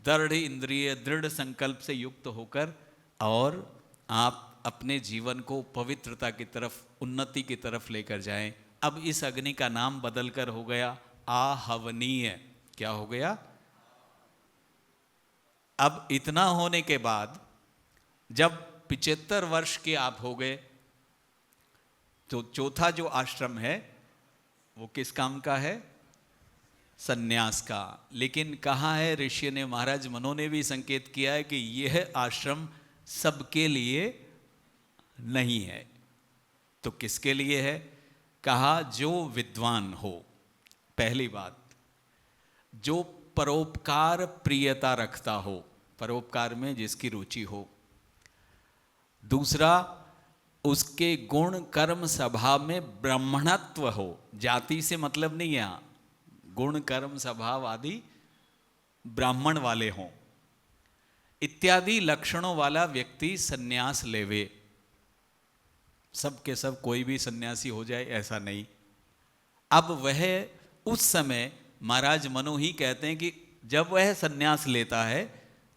दृढ़ इंद्रिय, दृढ़ संकल्प से युक्त होकर और आप अपने जीवन को पवित्रता की तरफ, उन्नति की तरफ लेकर जाएं। अब इस अग्नि का नाम बदलकर हो गया आहवनीय। क्या हो गया? अब इतना होने के बाद जब 75 वर्ष के आप हो गए तो चौथा जो आश्रम है वो किस काम का है? सन्यास का। लेकिन कहा है ऋषि ने, महाराज मनु ने भी संकेत किया है कि यह आश्रम सबके लिए नहीं है। तो किसके लिए है? कहा जो विद्वान हो, पहली बात, जो परोपकार प्रियता रखता हो, परोपकार में जिसकी रुचि हो। दूसरा, उसके गुण कर्म स्वभाव में ब्राह्मणत्व हो, जाति से मतलब नहीं है, गुण कर्म स्वभाव आदि ब्राह्मण वाले हों, इत्यादि लक्षणों वाला व्यक्ति सन्यास लेवे। सब के सब कोई भी सन्यासी हो जाए ऐसा नहीं। अब वह उस समय महाराज मनु ही कहते हैं कि जब वह सन्यास लेता है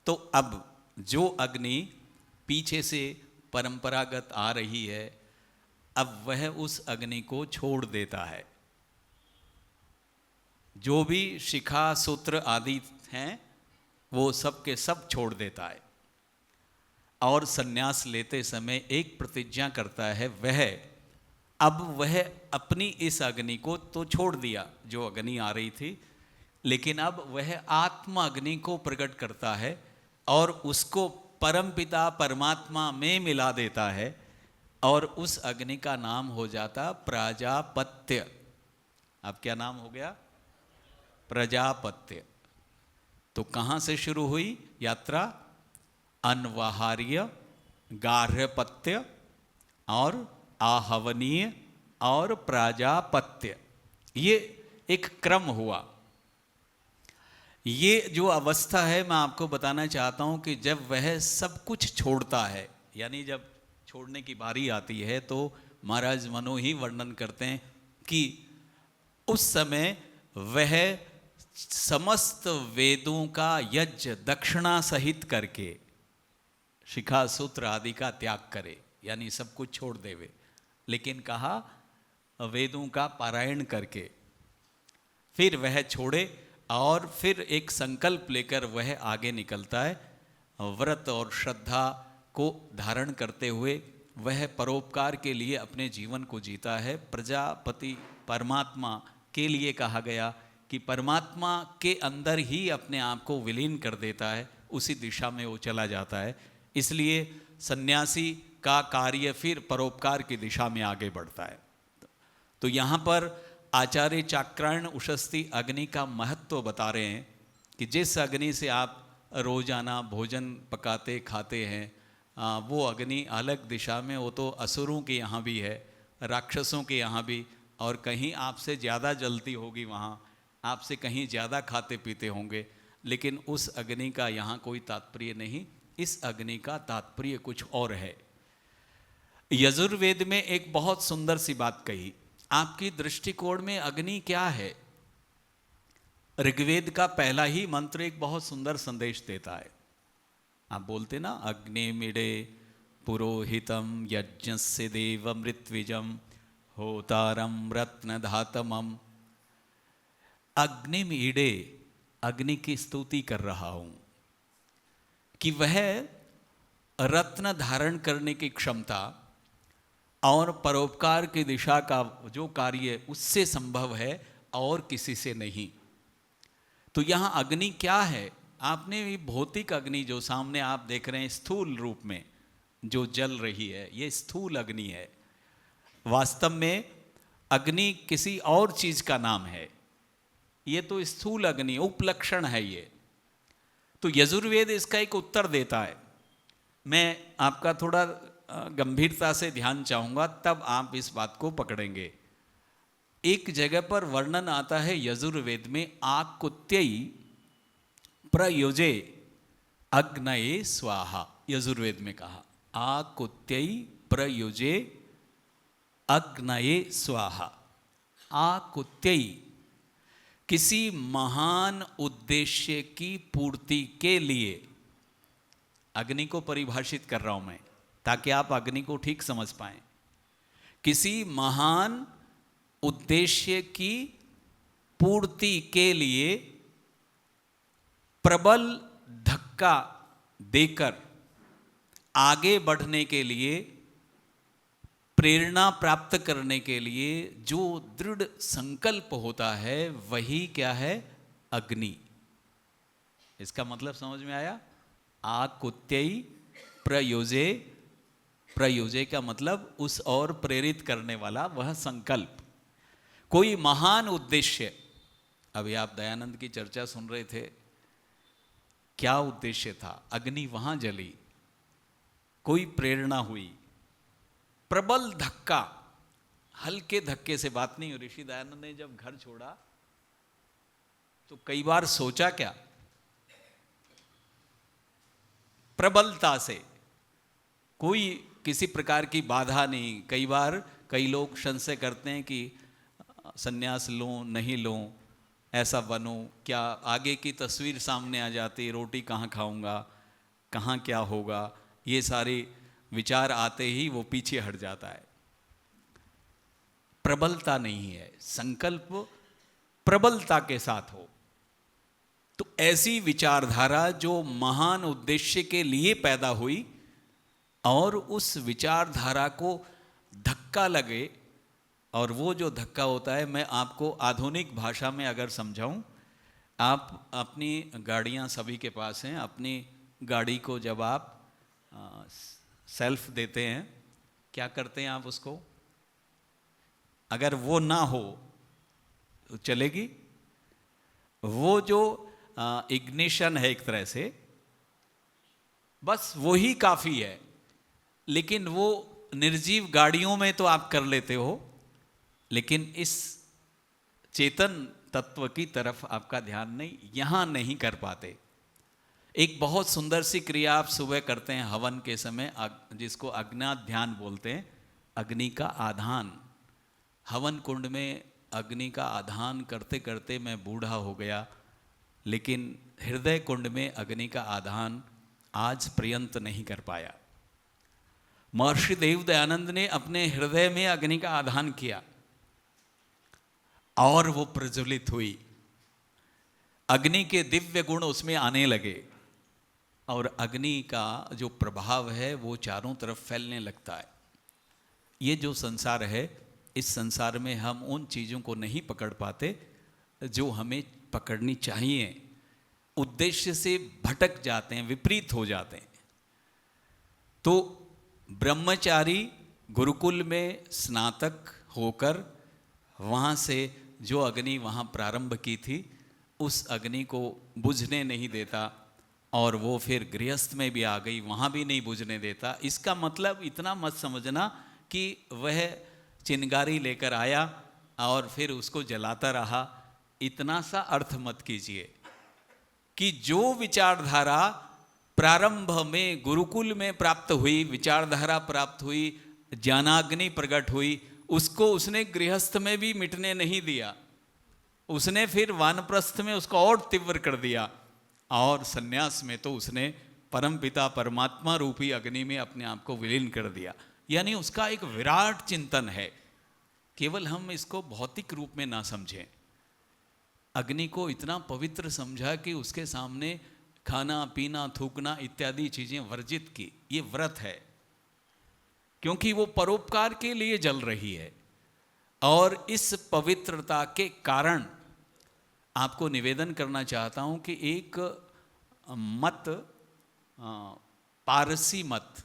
तो अब जो अग्नि पीछे से परंपरागत आ रही है, अब वह उस अग्नि को छोड़ देता है। जो भी शिखा सूत्र आदि हैं वो सब के सब छोड़ देता है और सन्यास लेते समय एक प्रतिज्ञा करता है। वह अपनी इस अग्नि को तो छोड़ दिया जो अग्नि आ रही थी, लेकिन अब वह आत्मा अग्नि को प्रकट करता है और उसको परमपिता परमात्मा में मिला देता है और उस अग्नि का नाम हो जाता प्रजापत्य। अब क्या नाम हो गया? प्रजापत्य। तो कहाँ से शुरू हुई यात्रा? अनवहार्य, गार्हपत्य और आहवनीय और प्राजापत्य, ये एक क्रम हुआ। ये जो अवस्था है मैं आपको बताना चाहता हूं कि जब वह सब कुछ छोड़ता है, यानी जब छोड़ने की बारी आती है, तो महाराज मनु ही वर्णन करते हैं कि उस समय वह समस्त वेदों का यज्ञ दक्षिणा सहित करके शिखा सूत्र आदि का त्याग करे, यानी सब कुछ छोड़ देवे। लेकिन कहा वेदों का पारायण करके फिर वह छोड़े और फिर एक संकल्प लेकर वह आगे निकलता है। व्रत और श्रद्धा को धारण करते हुए वह परोपकार के लिए अपने जीवन को जीता है। प्रजापति परमात्मा के लिए कहा गया कि परमात्मा के अंदर ही अपने आप को विलीन कर देता है, उसी दिशा में वो चला जाता है। इसलिए सन्यासी का कार्य फिर परोपकार की दिशा में आगे बढ़ता है। तो यहाँ पर आचार्य चाक्रायण उशस्ती अग्नि का महत्व बता रहे हैं कि जिस अग्नि से आप रोजाना भोजन पकाते खाते हैं, वो अग्नि अलग दिशा में, वो तो असुरों के यहाँ भी है, राक्षसों के यहाँ भी, और कहीं आपसे ज़्यादा जलती होगी, वहाँ आपसे कहीं ज़्यादा खाते पीते होंगे। लेकिन उस अग्नि का यहाँ कोई तात्पर्य नहीं, इस अग्नि का तात्पर्य कुछ और है। यजुर्वेद में एक बहुत सुंदर सी बात कही। आपकी दृष्टिकोण में अग्नि क्या है? ऋग्वेद का पहला ही मंत्र एक बहुत सुंदर संदेश देता है। आप बोलते ना, अग्निमीडे पुरोहितम यज्ञस्य देव मृत्विजम होतारम रत्नधातमम। अग्निमीडे, अग्नि की स्तुति कर रहा हूं कि वह रत्न धारण करने की क्षमता और परोपकार की दिशा का जो कार्य उससे संभव है और किसी से नहीं। तो यहाँ अग्नि क्या है? आपने भी भौतिक अग्नि जो सामने आप देख रहे हैं स्थूल रूप में जो जल रही है, ये स्थूल अग्नि है। वास्तव में अग्नि किसी और चीज का नाम है, ये तो स्थूल अग्नि उपलक्षण है ये। तो यजुर्वेद इसका एक उत्तर देता है। मैं आपका थोड़ा गंभीरता से ध्यान चाहूंगा, तब आप इस बात को पकड़ेंगे। एक जगह पर वर्णन आता है यजुर्वेद में, आकुत्यई प्रयुजे अग्नये स्वाहा। यजुर्वेद में कहा आकुत्यई प्रयुजे अग्नये स्वाहा। आकुत्यई, किसी महान उद्देश्य की पूर्ति के लिए, अग्नि को परिभाषित कर रहा हूं मैं ताकि आप अग्नि को ठीक समझ पाएं। किसी महान उद्देश्य की पूर्ति के लिए प्रबल धक्का देकर आगे बढ़ने के लिए, प्रेरणा प्राप्त करने के लिए जो दृढ़ संकल्प होता है, वही क्या है? अग्नि। इसका मतलब समझ में आया? आकुत्यई प्रयोजे, प्रयोजे का मतलब उस और प्रेरित करने वाला वह संकल्प, कोई महान उद्देश्य। अभी आप दयानंद की चर्चा सुन रहे थे, क्या उद्देश्य था? अग्नि वहां जली, कोई प्रेरणा हुई, प्रबल धक्का, हल्के धक्के से बात नहीं। ऋषि दयानंद ने जब घर छोड़ा तो कई बार सोचा क्या? प्रबलता से, कोई किसी प्रकार की बाधा नहीं। कई बार कई लोग संशय करते हैं कि सन्यास लूं नहीं लूं, ऐसा बनूं, क्या आगे की तस्वीर सामने आ जाती, रोटी कहाँ खाऊंगा, कहाँ क्या होगा, ये सारे विचार आते ही वो पीछे हट जाता है। प्रबलता नहीं है, संकल्प प्रबलता के साथ हो। तो ऐसी विचारधारा जो महान उद्देश्य के लिए पैदा हुई और उस विचारधारा को धक्का लगे, और वो जो धक्का होता है, मैं आपको आधुनिक भाषा में अगर समझाऊं, आप अपनी गाड़ियां सभी के पास हैं, अपनी गाड़ी को जब आप सेल्फ देते हैं, क्या करते हैं आप उसको? अगर वो ना हो तो चलेगी? वो जो इग्निशन है एक तरह से, बस वो ही काफ़ी है। लेकिन वो निर्जीव गाड़ियों में तो आप कर लेते हो, लेकिन इस चेतन तत्व की तरफ आपका ध्यान नहीं, यहाँ नहीं कर पाते। एक बहुत सुंदर सी क्रिया आप सुबह करते हैं हवन के समय, जिसको अज्ञात ध्यान बोलते हैं, अग्नि का आधान। हवन कुंड में अग्नि का आधान करते करते मैं बूढ़ा हो गया, लेकिन हृदय कुंड में अग्नि का आधान आज पर्यंत नहीं कर पाया। महर्षि देव दयानंद ने अपने हृदय में अग्नि का आधान किया और वो प्रज्वलित हुई, अग्नि के दिव्य गुण उसमें आने लगे और अग्नि का जो प्रभाव है वो चारों तरफ फैलने लगता है। ये जो संसार है, इस संसार में हम उन चीज़ों को नहीं पकड़ पाते जो हमें पकड़नी चाहिए, उद्देश्य से भटक जाते हैं, विपरीत हो जाते हैं। तो ब्रह्मचारी गुरुकुल में स्नातक होकर वहाँ से जो अग्नि वहाँ प्रारंभ की थी, उस अग्नि को बुझने नहीं देता, और वो फिर गृहस्थ में भी आ गई, वहाँ भी नहीं बुझने देता। इसका मतलब इतना मत समझना कि वह चिंगारी लेकर आया और फिर उसको जलाता रहा, इतना सा अर्थ मत कीजिए। कि जो विचारधारा प्रारंभ में गुरुकुल में प्राप्त हुई, विचारधारा प्राप्त हुई, ज्ञानाग्नि प्रकट हुई, उसको उसने गृहस्थ में भी मिटने नहीं दिया, उसने फिर वानप्रस्थ में उसको और तीव्र कर दिया, और सन्यास में तो उसने परमपिता परमात्मा रूपी अग्नि में अपने आप को विलीन कर दिया। यानी उसका एक विराट चिंतन है, केवल हम इसको भौतिक रूप में ना समझें। अग्नि को इतना पवित्र समझा कि उसके सामने खाना पीना थूकना इत्यादि चीजें वर्जित की। ये व्रत है, क्योंकि वो परोपकार के लिए जल रही है। और इस पवित्रता के कारण आपको निवेदन करना चाहता हूं कि एक मत, पारसी मत,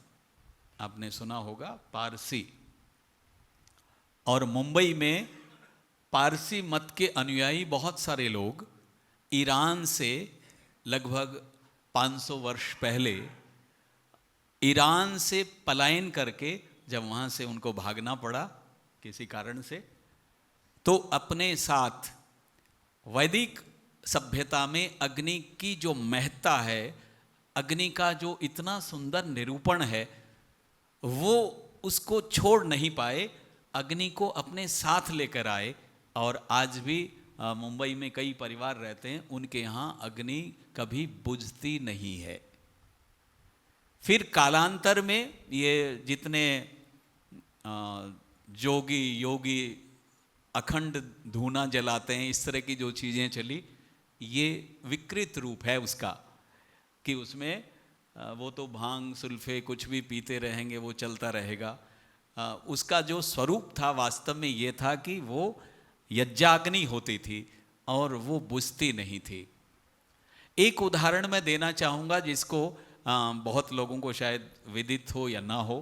आपने सुना होगा पारसी, और मुंबई में पारसी मत के अनुयायी बहुत सारे लोग ईरान से लगभग 500 वर्ष पहले ईरान से पलायन करके, जब वहाँ से उनको भागना पड़ा किसी कारण से, तो अपने साथ वैदिक सभ्यता में अग्नि की जो महत्ता है, अग्नि का जो इतना सुंदर निरूपण है, वो उसको छोड़ नहीं पाए, अग्नि को अपने साथ लेकर आए। और आज भी मुंबई में कई परिवार रहते हैं, उनके यहाँ अग्नि कभी बुझती नहीं है। फिर कालांतर में ये जितने जोगी योगी अखंड धूना जलाते हैं, इस तरह की जो चीज़ें चली, ये विकृत रूप है उसका, कि उसमें वो तो भांग सुल्फे कुछ भी पीते रहेंगे, वो चलता रहेगा। उसका जो स्वरूप था वास्तव में ये था कि वो यज्ञाग्नि होती थी, और वो बुझती नहीं थी। एक उदाहरण मैं देना चाहूँगा जिसको बहुत लोगों को शायद विदित हो या ना हो।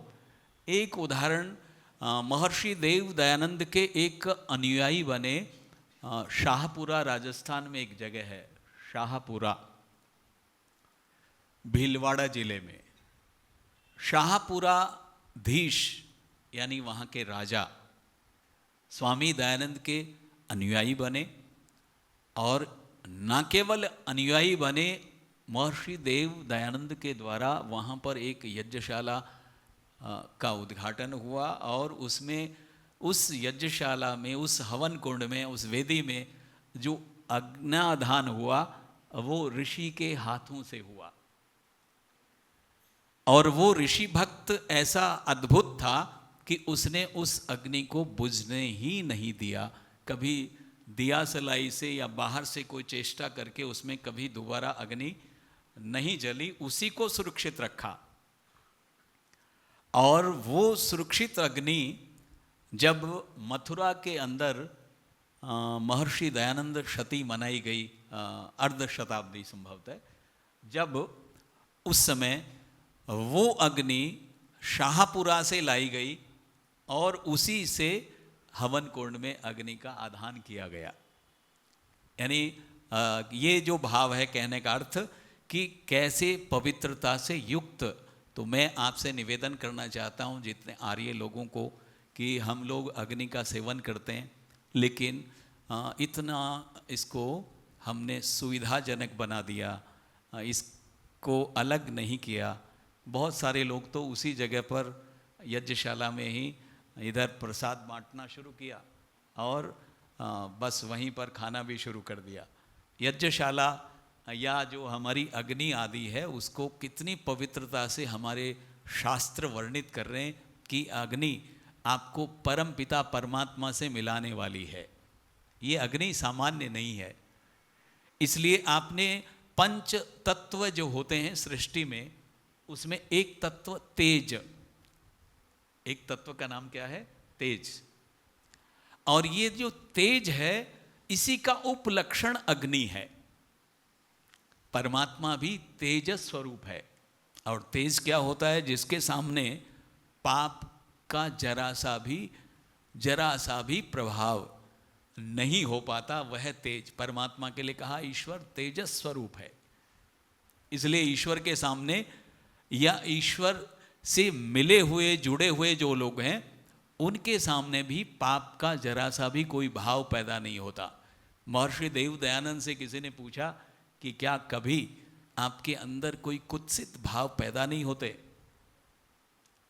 एक उदाहरण महर्षि देव दयानंद के एक अनुयायी बने शाहपुरा, राजस्थान में एक जगह है शाहपुरा, भीलवाड़ा जिले में। शाहपुराधीश यानी वहाँ के राजा स्वामी दयानंद के अनुयायी बने, और न केवल अनुयायी बने, महर्षि देव दयानंद के द्वारा वहाँ पर एक यज्ञशाला का उद्घाटन हुआ, और उसमें उस यज्ञशाला में, उस हवन कुंड में, उस वेदी में जो अग्न्याधान हुआ वो ऋषि के हाथों से हुआ। और वो ऋषि भक्त ऐसा अद्भुत था कि उसने उस अग्नि को बुझने ही नहीं दिया। कभी दिया सलाई से या बाहर से कोई चेष्टा करके उसमें कभी दोबारा अग्नि नहीं जली, उसी को सुरक्षित रखा। और वो सुरक्षित अग्नि जब मथुरा के अंदर महर्षि दयानंद शती मनाई गई, अर्ध शताब्दी संभवतः, जब उस समय वो अग्नि शाहपुरा से लाई गई और उसी से हवन कुंड में अग्नि का आधान किया गया। यानी ये जो भाव है, कहने का अर्थ कि कैसे पवित्रता से युक्त। तो मैं आपसे निवेदन करना चाहता हूँ जितने आर्य लोगों को, कि हम लोग अग्नि का सेवन करते हैं, लेकिन इतना इसको हमने सुविधाजनक बना दिया, इसको अलग नहीं किया। बहुत सारे लोग तो उसी जगह पर यज्ञशाला में ही इधर प्रसाद बांटना शुरू किया और बस वहीं पर खाना भी शुरू कर दिया। यज्ञशाला या जो हमारी अग्नि आदि है उसको कितनी पवित्रता से हमारे शास्त्र वर्णित कर रहे हैं कि अग्नि आपको परम पिता परमात्मा से मिलाने वाली है। ये अग्नि सामान्य नहीं है। इसलिए आपने पंच तत्व जो होते हैं सृष्टि में, उसमें एक तत्व तेज, एक तत्व का नाम क्या है? तेज। और ये जो तेज है इसी का उपलक्षण अग्नि है। परमात्मा भी तेज स्वरूप है। और तेज क्या होता है? जिसके सामने पाप का जरा सा भी प्रभाव नहीं हो पाता, वह तेज। परमात्मा के लिए कहा ईश्वर तेजस स्वरूप है। इसलिए ईश्वर के सामने या ईश्वर से मिले हुए जुड़े हुए जो लोग हैं उनके सामने भी पाप का जरा सा भी कोई भाव पैदा नहीं होता। महर्षि देव दयानंद से किसी ने पूछा कि क्या कभी आपके अंदर कोई कुत्सित भाव पैदा नहीं होते?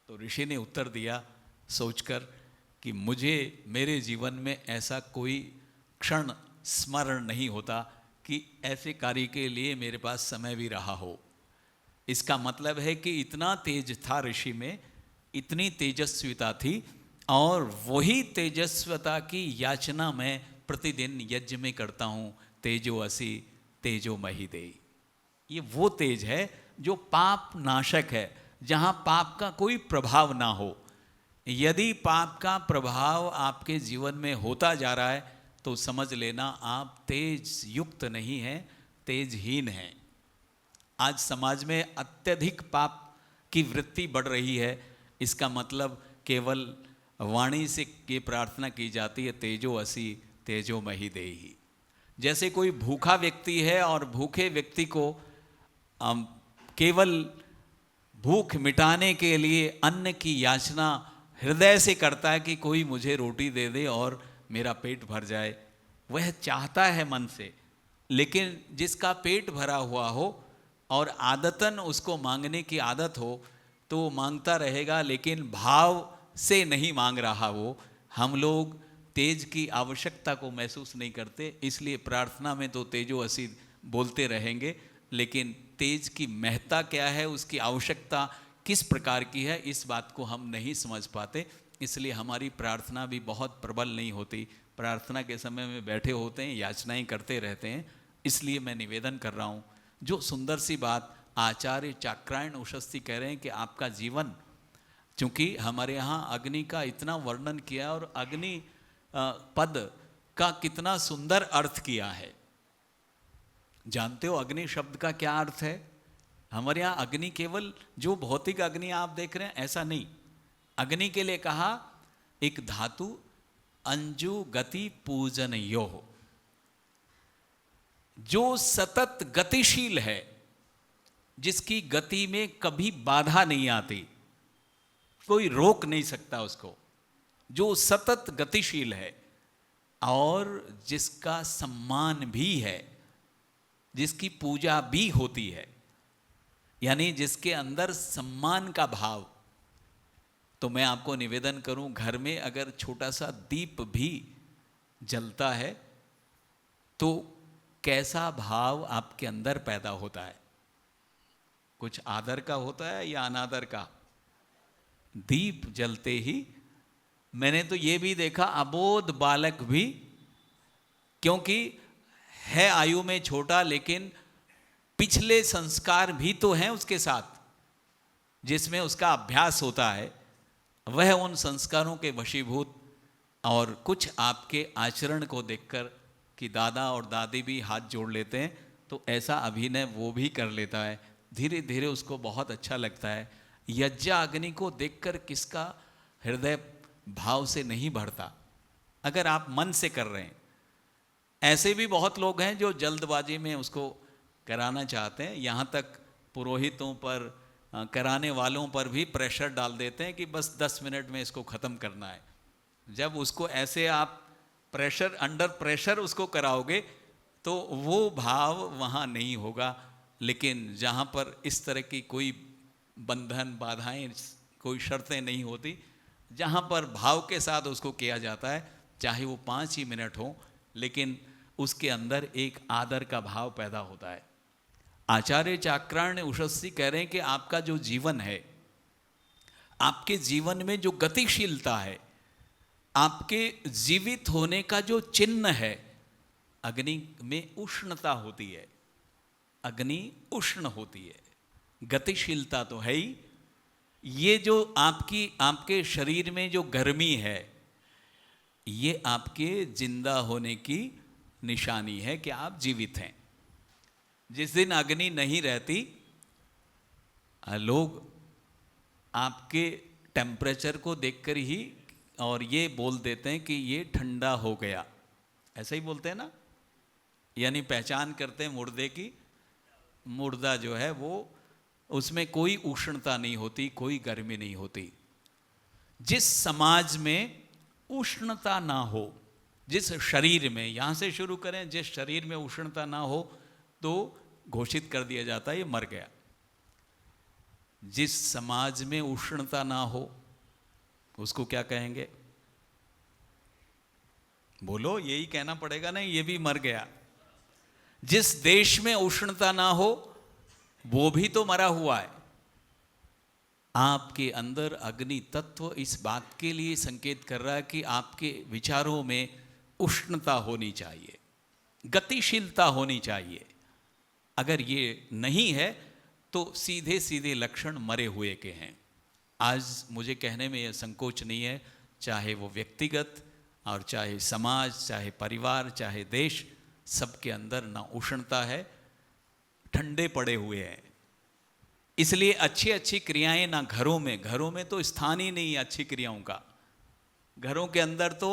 तो ऋषि ने उत्तर दिया सोचकर कि मुझे मेरे जीवन में ऐसा कोई क्षण स्मरण नहीं होता कि ऐसे कार्य के लिए मेरे पास समय भी रहा हो। इसका मतलब है कि इतना तेज था ऋषि में, इतनी तेजस्विता थी, और वही तेजस्विता की याचना मैं प्रतिदिन यज्ञ में करता हूँ। तेजो असि तेजो मही देई। ये वो तेज है जो पाप नाशक है, जहाँ पाप का कोई प्रभाव ना हो। यदि पाप का प्रभाव आपके जीवन में होता जा रहा है तो समझ लेना आप तेज युक्त नहीं हैं, तेजहीन हैं। आज समाज में अत्यधिक पाप की वृत्ति बढ़ रही है। इसका मतलब केवल वाणी से ये प्रार्थना की जाती है तेजो असि तेजो मही देहि। जैसे कोई भूखा व्यक्ति है और भूखे व्यक्ति को केवल भूख मिटाने के लिए अन्न की याचना हृदय से करता है कि कोई मुझे रोटी दे दे और मेरा पेट भर जाए, वह चाहता है मन से। लेकिन जिसका पेट भरा हुआ हो और आदतन उसको मांगने की आदत हो तो वो मांगता रहेगा, लेकिन भाव से नहीं मांग रहा वो। हम लोग तेज की आवश्यकता को महसूस नहीं करते, इसलिए प्रार्थना में तो तेजो असि बोलते रहेंगे, लेकिन तेज की महत्ता क्या है, उसकी आवश्यकता किस प्रकार की है, इस बात को हम नहीं समझ पाते। इसलिए हमारी प्रार्थना भी बहुत प्रबल नहीं होती। प्रार्थना के समय में बैठे होते हैं, याचनाएं करते रहते हैं। इसलिए मैं निवेदन कर रहा हूँ, जो सुंदर सी बात आचार्य चाक्रायण उशस्ती कह रहे हैं कि आपका जीवन, चूँकि हमारे यहाँ अग्नि का इतना वर्णन किया और अग्नि पद का कितना सुंदर अर्थ किया है। जानते हो अग्नि शब्द का क्या अर्थ है? हमारे यहाँ अग्नि केवल जो भौतिक अग्नि आप देख रहे हैं ऐसा नहीं, अग्नि के लिए कहा एक धातु अंजु गति पूजनयो, जो सतत गतिशील है, जिसकी गति में कभी बाधा नहीं आती, कोई रोक नहीं सकता उसको, जो सतत गतिशील है और जिसका सम्मान भी है, जिसकी पूजा भी होती है, यानी जिसके अंदर सम्मान का भाव। तो मैं आपको निवेदन करूं, घर में अगर छोटा सा दीप भी जलता है तो कैसा भाव आपके अंदर पैदा होता है? कुछ आदर का होता है या अनादर का? दीप जलते ही मैंने तो ये भी देखा, अबोध बालक भी, क्योंकि है आयु में छोटा लेकिन पिछले संस्कार भी तो हैं उसके साथ, जिसमें उसका अभ्यास होता है, वह उन संस्कारों के वशीभूत, और कुछ आपके आचरण को देखकर कि दादा और दादी भी हाथ जोड़ लेते हैं तो ऐसा अभिनय वो भी कर लेता है। धीरे धीरे उसको बहुत अच्छा लगता है। यज्ञ अग्नि को देखकर किसका हृदय भाव से नहीं बढ़ता, अगर आप मन से कर रहे हैं। ऐसे भी बहुत लोग हैं जो जल्दबाजी में उसको कराना चाहते हैं, यहाँ तक पुरोहितों पर, कराने वालों पर भी प्रेशर डाल देते हैं कि बस 10 मिनट में इसको ख़त्म करना है। जब उसको ऐसे आप प्रेशर, अंडर प्रेशर उसको कराओगे तो वो भाव वहाँ नहीं होगा। लेकिन जहाँ पर इस तरह की कोई बंधन, बाधाएं, कोई शर्तें नहीं होती, जहाँ पर भाव के साथ उसको किया जाता है, चाहे वो 5 ही मिनट हो, लेकिन उसके अंदर एक आदर का भाव पैदा होता है। आचार्य चाक्रायण उषस्सी कह रहे हैं कि आपका जो जीवन है, आपके जीवन में जो गतिशीलता है, आपके जीवित होने का जो चिन्ह है, अग्नि में उष्णता होती है। अग्नि उष्ण होती है, गतिशीलता तो है ही। ये जो आपके शरीर में जो गर्मी है, ये आपके जिंदा होने की निशानी है कि आप जीवित हैं। जिस दिन अग्नि नहीं रहती, लोग आपके टेम्परेचर को देखकर ही और ये बोल देते हैं कि ये ठंडा हो गया, ऐसा ही बोलते हैं ना, यानी पहचान करते हैं मुर्दे की। मुर्दा जो है वो, उसमें कोई उष्णता नहीं होती, कोई गर्मी नहीं होती। जिस समाज में उष्णता ना हो, जिस शरीर में, यहाँ से शुरू करें, जिस शरीर में उष्णता ना हो तो घोषित कर दिया जाता है ये मर गया। जिस समाज में उष्णता ना हो उसको क्या कहेंगे? बोलो, यही कहना पड़ेगा ना, ये भी मर गया। जिस देश में उष्णता ना हो वो भी तो मरा हुआ है। आपके अंदर अग्नि तत्व इस बात के लिए संकेत कर रहा है कि आपके विचारों में उष्णता होनी चाहिए, गतिशीलता होनी चाहिए। अगर ये नहीं है तो सीधे सीधे लक्षण मरे हुए के हैं। आज मुझे कहने में यह संकोच नहीं है, चाहे वो व्यक्तिगत और चाहे समाज, चाहे परिवार, चाहे देश, सबके अंदर ना उष्णता है, ठंडे पड़े हुए हैं। इसलिए अच्छी अच्छी क्रियाएं ना घरों में तो स्थान ही नहीं है अच्छी क्रियाओं का। घरों के अंदर तो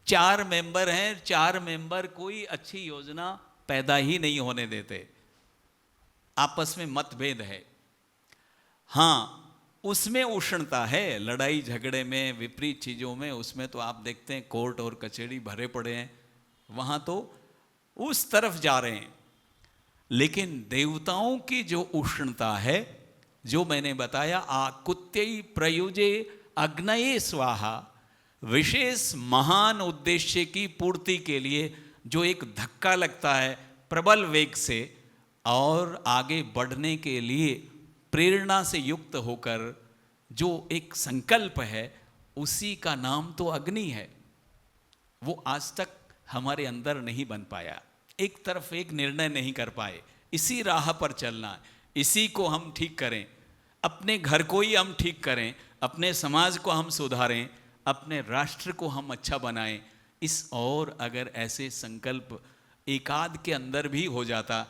4 मेंबर हैं, 4 मेंबर कोई अच्छी योजना पैदा ही नहीं होने देते, आपस में मतभेद है। हाँ, उसमें उष्णता है, लड़ाई झगड़े में, विपरीत चीज़ों में, उसमें तो आप देखते हैं कोर्ट और कचहरी भरे पड़े हैं, वहाँ तो उस तरफ जा रहे हैं। लेकिन देवताओं की जो उष्णता है, जो मैंने बताया, आकुत्यई प्रयुजे अग्नये स्वाहा, विशेष महान उद्देश्य की पूर्ति के लिए जो एक धक्का लगता है प्रबल वेग से, और आगे बढ़ने के लिए प्रेरणा से युक्त होकर जो एक संकल्प है, उसी का नाम तो अग्नि है। वो आज तक हमारे अंदर नहीं बन पाया, एक तरफ एक निर्णय नहीं कर पाए। इसी राह पर चलना है, इसी को हम ठीक करें, अपने घर को ही हम ठीक करें, अपने समाज को हम सुधारें, अपने राष्ट्र को हम अच्छा बनाएं, इस और अगर ऐसे संकल्प एकाध के अंदर भी हो जाता,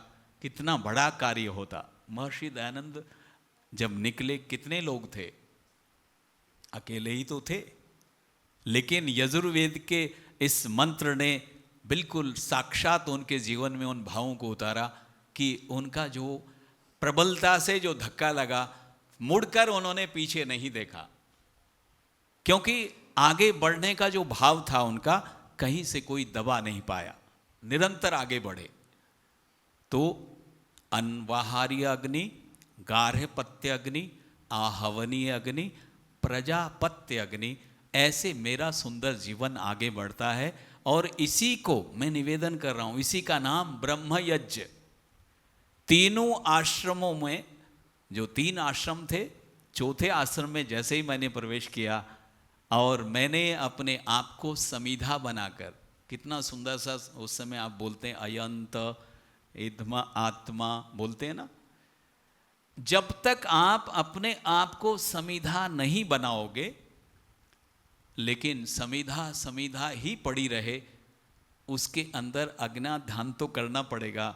कितना बड़ा कार्य होता। महर्षि दयानंद जब निकले कितने लोग थे? अकेले ही तो थे, लेकिन यजुर्वेद के इस मंत्र ने बिल्कुल साक्षात उनके जीवन में उन भावों को उतारा कि उनका जो प्रबलता से जो धक्का लगा, मुड़कर उन्होंने पीछे नहीं देखा, क्योंकि आगे बढ़ने का जो भाव था उनका, कहीं से कोई दबा नहीं पाया, निरंतर आगे बढ़े। तो अन्वाहार्य अग्नि, गार्हपत्य अग्नि, आहवनीय अग्नि, प्रजापत्य अग्नि, ऐसे मेरा सुंदर जीवन आगे बढ़ता है। और इसी को मैं निवेदन कर रहा हूं, इसी का नाम ब्रह्म यज्ञ। तीनों आश्रमों में, जो 3 आश्रम थे, चौथे आश्रम में जैसे ही मैंने प्रवेश किया और मैंने अपने आप को समीधा बनाकर, कितना सुंदर सा उस समय आप बोलते हैं अयंत इधमा आत्मा बोलते हैं ना, जब तक आप अपने आप को समीधा नहीं बनाओगे, लेकिन समीधा समीधा ही पड़ी रहे, उसके अंदर अज्ञात ध्यान तो करना पड़ेगा,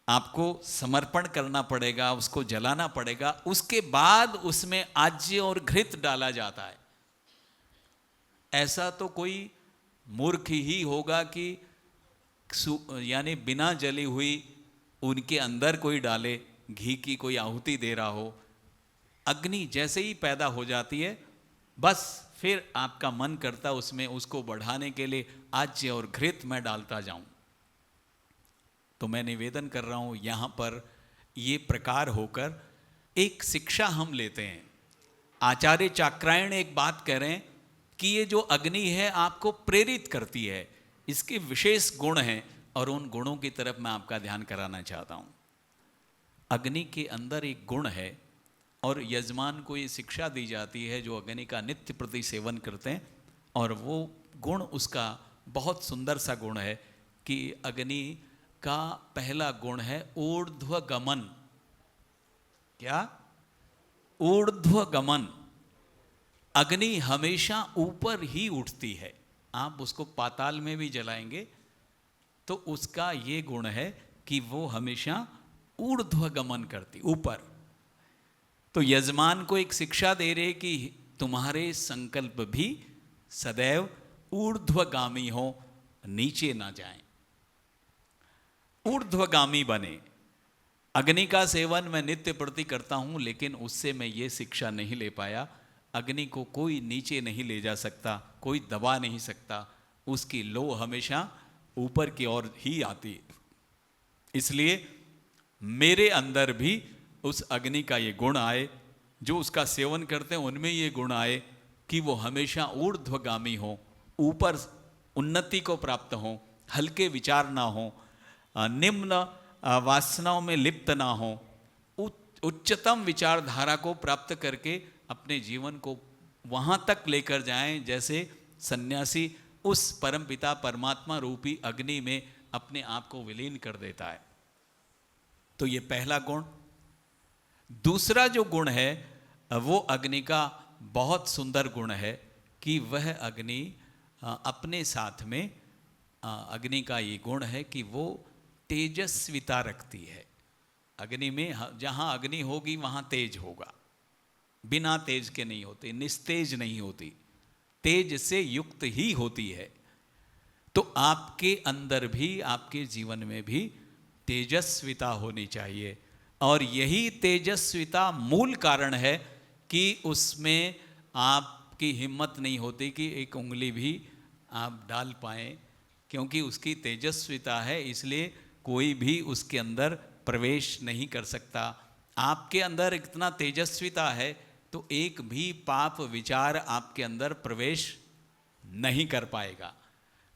आपको समर्पण करना पड़ेगा, उसको जलाना पड़ेगा, उसके बाद उसमें आज्य और घृत डाला जाता है। ऐसा तो कोई मूर्ख ही होगा कि यानी बिना जली हुई उनके अंदर कोई डाले, घी की कोई आहुति दे रहा हो। अग्नि जैसे ही पैदा हो जाती है, बस फिर आपका मन करता उसमें उसको बढ़ाने के लिए आज्य और घृत मैं डालता जाऊं। तो मैं निवेदन कर रहा हूं, यहां पर ये प्रकार होकर एक शिक्षा हम लेते हैं। आचार्य चाक्रायण एक बात कह रहे हैं कि ये जो अग्नि है आपको प्रेरित करती है, इसके विशेष गुण हैं, और उन गुणों की तरफ मैं आपका ध्यान कराना चाहता हूं। अग्नि के अंदर एक गुण है, और यजमान को ये शिक्षा दी जाती है जो अग्नि का नित्य प्रति सेवन करते हैं, और वो गुण उसका बहुत सुंदर सा गुण है कि अग्नि का पहला गुण है ऊर्ध्व गमन। क्या? ऊर्ध्व गमन। अग्नि हमेशा ऊपर ही उठती है, आप उसको पाताल में भी जलाएंगे तो उसका ये गुण है कि वो हमेशा ऊर्ध्व गमन करती, ऊपर। तो यजमान को एक शिक्षा दे रहे कि तुम्हारे संकल्प भी सदैव ऊर्ध्वगामी हो, नीचे ना जाएं, ऊर्ध्वगामी बने। अग्नि का सेवन मैं नित्य प्रति करता हूं, लेकिन उससे मैं ये शिक्षा नहीं ले पाया, अग्नि को कोई नीचे नहीं ले जा सकता, कोई दबा नहीं सकता, उसकी लो हमेशा ऊपर की ओर ही आती। इसलिए मेरे अंदर भी उस अग्नि का ये गुण आए, जो उसका सेवन करते हैं उनमें ये गुण आए कि वो हमेशा ऊर्ध्वगामी हो, ऊपर उन्नति को प्राप्त हो, हल्के विचार ना हो, निम्न वासनाओं में लिप्त ना हो, उच्चतम विचारधारा को प्राप्त करके अपने जीवन को वहाँ तक लेकर जाएं जैसे सन्यासी उस परमपिता परमात्मा रूपी अग्नि में अपने आप को विलीन कर देता है। तो ये पहला गुण। दूसरा जो गुण है वो अग्नि का बहुत सुंदर गुण है कि वह अग्नि अपने साथ में, अग्नि का ये गुण है कि वो तेजस्विता रखती है। अग्नि में जहाँ अग्नि होगी वहाँ तेज होगा, बिना तेज के नहीं होती, निस्तेज नहीं होती, तेज से युक्त ही होती है। तो आपके अंदर भी, आपके जीवन में भी तेजस्विता होनी चाहिए, और यही तेजस्विता मूल कारण है कि उसमें आपकी हिम्मत नहीं होती कि एक उंगली भी आप डाल पाएं, क्योंकि उसकी तेजस्विता है, इसलिए कोई भी उसके अंदर प्रवेश नहीं कर सकता। आपके अंदर इतना तेजस्विता है तो एक भी पाप विचार आपके अंदर प्रवेश नहीं कर पाएगा।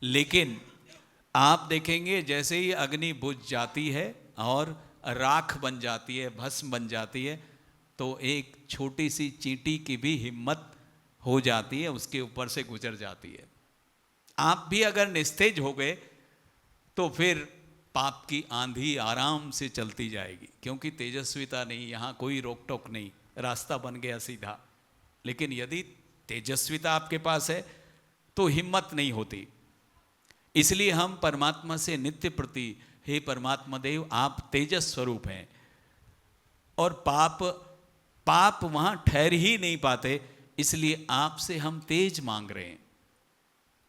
लेकिन आप देखेंगे जैसे ही अग्नि बुझ जाती है और राख बन जाती है, भस्म बन जाती है, तो एक छोटी सी चींटी की भी हिम्मत हो जाती है, उसके ऊपर से गुजर जाती है। आप भी अगर निस्तेज हो गए तो फिर पाप की आंधी आराम से चलती जाएगी, क्योंकि तेजस्विता नहीं, यहाँ कोई रोक टोक नहीं, रास्ता बन गया सीधा। लेकिन यदि तेजस्विता आपके पास है तो हिम्मत नहीं होती। इसलिए हम परमात्मा से नित्य प्रति, हे परमात्मा देव आप तेजस स्वरूप हैं, और पाप वहां ठहर ही नहीं पाते, इसलिए आपसे हम तेज मांग रहे हैं।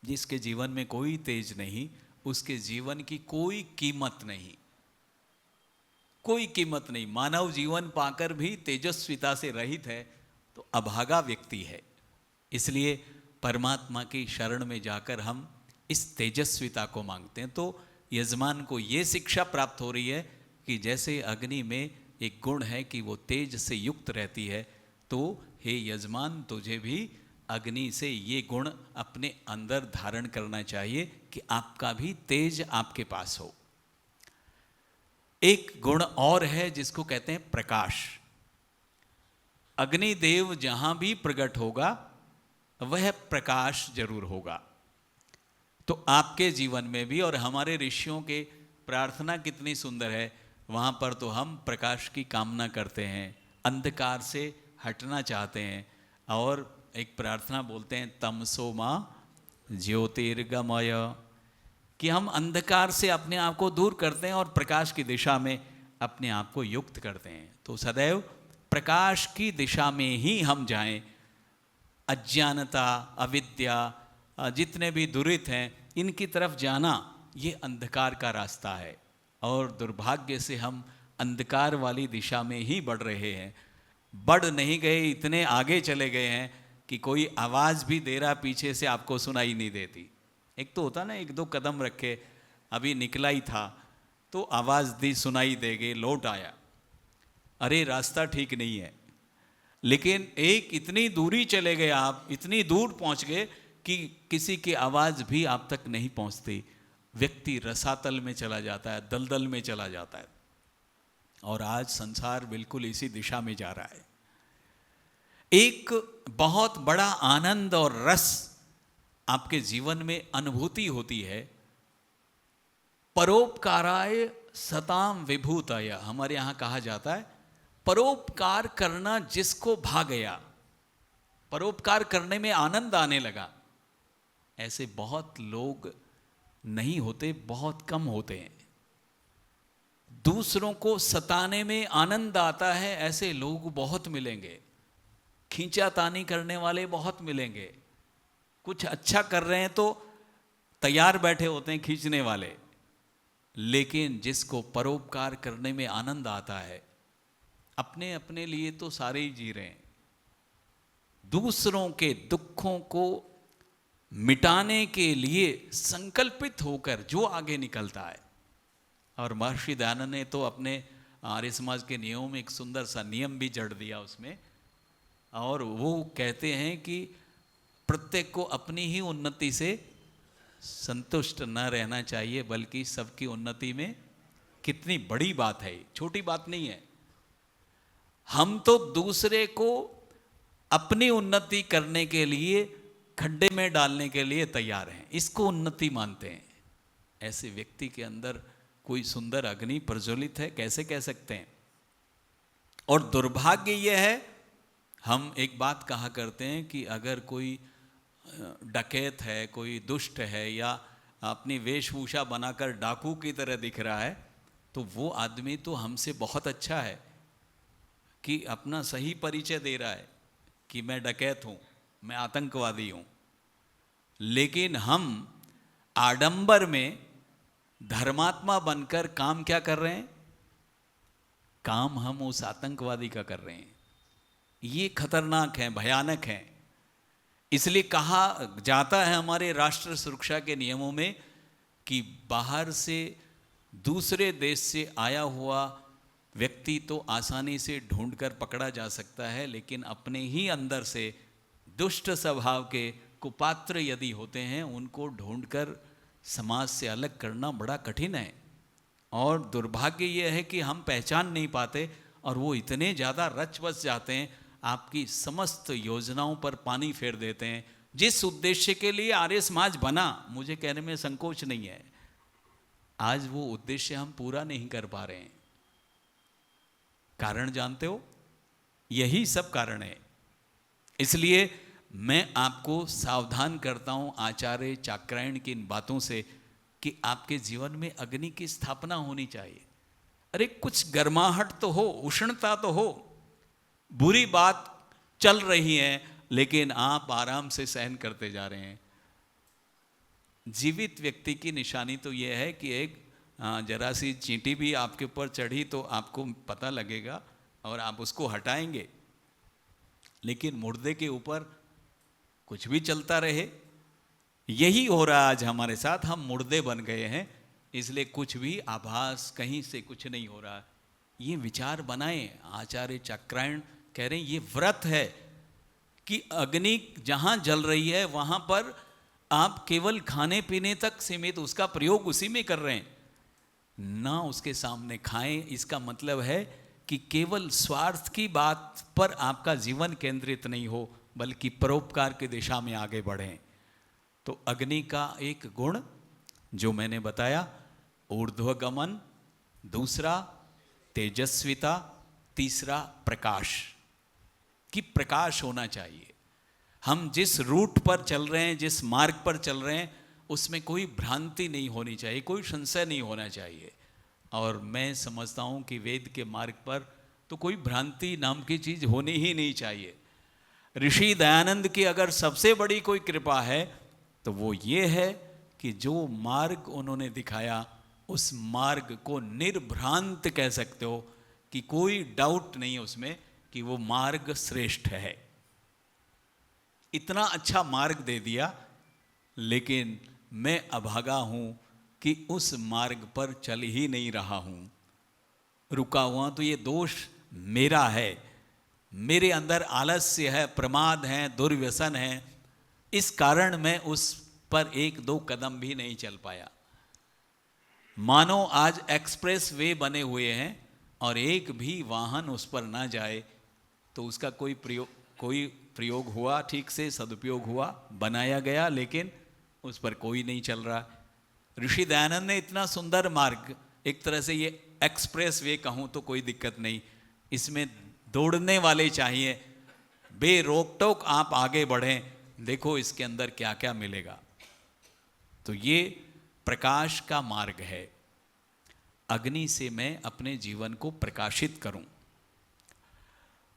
जिसके जीवन में कोई तेज नहीं, उसके जीवन की कोई कीमत नहीं, कोई कीमत नहीं। मानव जीवन पाकर भी तेजस्विता से रहित है तो अभागा व्यक्ति है। इसलिए परमात्मा की शरण में जाकर हम इस तेजस्विता को मांगते हैं। तो यजमान को ये शिक्षा प्राप्त हो रही है कि जैसे अग्नि में एक गुण है कि वो तेज से युक्त रहती है, तो हे यजमान तुझे भी अग्नि से ये गुण अपने अंदर धारण करना चाहिए कि आपका भी तेज आपके पास हो। एक गुण और है जिसको कहते हैं प्रकाश। अग्निदेव जहां भी प्रकट होगा वह प्रकाश जरूर होगा। तो आपके जीवन में भी, और हमारे ऋषियों के प्रार्थना कितनी सुंदर है, वहां पर तो हम प्रकाश की कामना करते हैं, अंधकार से हटना चाहते हैं, और एक प्रार्थना बोलते हैं तमसो मां ज्योतिर्गमय, कि हम अंधकार से अपने आप को दूर करते हैं और प्रकाश की दिशा में अपने आप को युक्त करते हैं। तो सदैव प्रकाश की दिशा में ही हम जाएं। अज्ञानता, अविद्या, जितने भी दुरित हैं, इनकी तरफ जाना ये अंधकार का रास्ता है, और दुर्भाग्य से हम अंधकार वाली दिशा में ही बढ़ रहे हैं। बढ़ नहीं गए, इतने आगे चले गए हैं कि कोई आवाज़ भी दे रहा पीछे से आपको सुनाई नहीं देती। एक तो होता ना, एक दो कदम रखे, अभी निकला ही था तो आवाज़ दी, सुनाई देगी, लौट आया, अरे रास्ता ठीक नहीं है। लेकिन एक इतनी दूरी चले गए आप, इतनी दूर पहुंच गए कि किसी की आवाज़ भी आप तक नहीं पहुंचती, व्यक्ति रसातल में चला जाता है, दलदल में चला जाता है। और आज संसार बिल्कुल इसी दिशा में जा रहा है। एक बहुत बड़ा आनंद और रस आपके जीवन में अनुभूति होती है, परोपकाराय सताम विभूतय। हमारे यहां कहा जाता है परोपकार करना जिसको भा गया, परोपकार करने में आनंद आने लगा। ऐसे बहुत लोग नहीं होते, बहुत कम होते हैं। दूसरों को सताने में आनंद आता है, ऐसे लोग बहुत मिलेंगे। खींचातानी करने वाले बहुत मिलेंगे। कुछ अच्छा कर रहे हैं तो तैयार बैठे होते हैं खींचने वाले। लेकिन जिसको परोपकार करने में आनंद आता है, अपने अपने लिए तो सारे ही जी रहे हैं, दूसरों के दुखों को मिटाने के लिए संकल्पित होकर जो आगे निकलता है। और महर्षि दयानंद ने तो अपने आर्य समाज के नियमों में एक सुंदर सा नियम भी जड़ दिया उसमें, और वो कहते हैं कि प्रत्येक को अपनी ही उन्नति से संतुष्ट न रहना चाहिए, बल्कि सबकी उन्नति में, कितनी बड़ी बात है, छोटी बात नहीं है। हम तो दूसरे को अपनी उन्नति करने के लिए खड्डे में डालने के लिए तैयार हैं, इसको उन्नति मानते हैं। ऐसे व्यक्ति के अंदर कोई सुंदर अग्नि प्रज्वलित है, कैसे कह सकते हैं। और दुर्भाग्य यह है, हम एक बात कहा करते हैं कि अगर कोई डकैत है, कोई दुष्ट है, या अपनी वेशभूषा बनाकर डाकू की तरह दिख रहा है, तो वो आदमी तो हमसे बहुत अच्छा है कि अपना सही परिचय दे रहा है कि मैं डकैत हूँ, मैं आतंकवादी हूँ। लेकिन हम आडंबर में धर्मात्मा बनकर काम क्या कर रहे हैं? काम हम उस आतंकवादी का कर रहे हैं। ये खतरनाक है, भयानक है। इसलिए कहा जाता है हमारे राष्ट्र सुरक्षा के नियमों में कि बाहर से, दूसरे देश से आया हुआ व्यक्ति तो आसानी से ढूंढकर पकड़ा जा सकता है, लेकिन अपने ही अंदर से दुष्ट स्वभाव के कुपात्र यदि होते हैं, उनको ढूंढकर समाज से अलग करना बड़ा कठिन है। और दुर्भाग्य यह है कि हम पहचान नहीं पाते, और वो इतने ज़्यादा रच बस जाते हैं, आपकी समस्त योजनाओं पर पानी फेर देते हैं। जिस उद्देश्य के लिए आर्य समाज बना, मुझे कहने में संकोच नहीं है, आज वो उद्देश्य हम पूरा नहीं कर पा रहे हैं। कारण जानते हो? यही सब कारण है। इसलिए मैं आपको सावधान करता हूँ आचार्य चाक्रायण की इन बातों से कि आपके जीवन में अग्नि की स्थापना होनी चाहिए। अरे कुछ गर्माहट तो हो, उष्णता तो हो, बुरी बात चल रही है लेकिन आप आराम से सहन करते जा रहे हैं। जीवित व्यक्ति की निशानी तो यह है कि एक जरा सी चींटी भी आपके ऊपर चढ़ी तो आपको पता लगेगा और आप उसको हटाएंगे, लेकिन मुर्दे के ऊपर कुछ भी चलता रहे, यही हो रहा आज हमारे साथ। हम मुर्दे बन गए हैं, इसलिए कुछ भी आभास, कहीं से कुछ नहीं हो रहा। ये विचार बनाएं। आचार्य चाक्रायण कह रहे हैं ये व्रत है कि अग्नि जहां जल रही है वहां पर आप केवल खाने पीने तक सीमित उसका प्रयोग उसी में कर रहे हैं, ना उसके सामने खाएं। इसका मतलब है कि केवल स्वार्थ की बात पर आपका जीवन केंद्रित नहीं हो, बल्कि परोपकार की दिशा में आगे बढ़ें। तो अग्नि का एक गुण जो मैंने बताया, ऊर्ध्वगमन, दूसरा तेजस्विता, तीसरा प्रकाश, कि प्रकाश होना चाहिए। हम जिस रूट पर चल रहे हैं, जिस मार्ग पर चल रहे हैं, उसमें कोई भ्रांति नहीं होनी चाहिए, कोई संशय नहीं होना चाहिए। और मैं समझता हूँ कि वेद के मार्ग पर तो कोई भ्रांति नाम की चीज़ होनी ही नहीं चाहिए। ऋषि दयानंद की अगर सबसे बड़ी कोई कृपा है तो वो ये है कि जो मार्ग उन्होंने दिखाया उस मार्ग को निर्भ्रांत कह सकते हो, कि कोई डाउट नहीं है उसमें कि वो मार्ग श्रेष्ठ है। इतना अच्छा मार्ग दे दिया, लेकिन मैं अभागा हूं कि उस मार्ग पर चल ही नहीं रहा हूं, रुका हुआ। तो ये दोष मेरा है, मेरे अंदर आलस्य है, प्रमाद है, दुर्व्यसन है, इस कारण मैं उस पर एक दो कदम भी नहीं चल पाया। मानो आज एक्सप्रेस वे बने हुए हैं और एक भी वाहन उस पर ना जाए तो उसका कोई प्रयोग हुआ, ठीक से सदुपयोग हुआ, बनाया गया, लेकिन उस पर कोई नहीं चल रहा। ऋषि दयानंद ने इतना सुंदर मार्ग, एक तरह से ये एक्सप्रेस वे कहूँ तो कोई दिक्कत नहीं, इसमें दौड़ने वाले चाहिए, बेरोक टोक आप आगे बढ़ें, देखो इसके अंदर क्या क्या मिलेगा। तो ये प्रकाश का मार्ग है। अग्नि से मैं अपने जीवन को प्रकाशित करूं।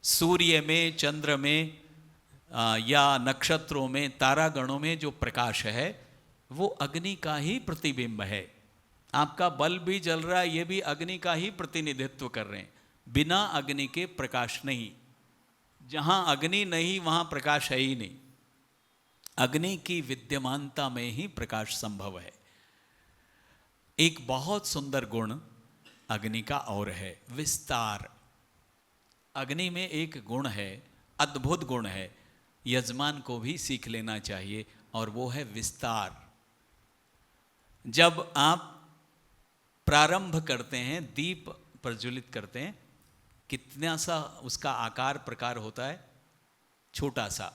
सूर्य में, चंद्र में या नक्षत्रों में, तारागणों में जो प्रकाश है वो अग्नि का ही प्रतिबिंब है। आपका बल्ब भी जल रहा है, ये भी अग्नि का ही प्रतिनिधित्व कर रहे हैं। बिना अग्नि के प्रकाश नहीं। जहां अग्नि नहीं वहां प्रकाश है ही नहीं। अग्नि की विद्यमानता में ही प्रकाश संभव है। एक बहुत सुंदर गुण अग्नि का और है, विस्तार। अग्नि में एक गुण है, अद्भुत गुण है, यजमान को भी सीख लेना चाहिए, और वो है विस्तार। जब आप प्रारंभ करते हैं, दीप प्रज्वलित करते हैं, कितना सा उसका आकार प्रकार होता है, छोटा सा।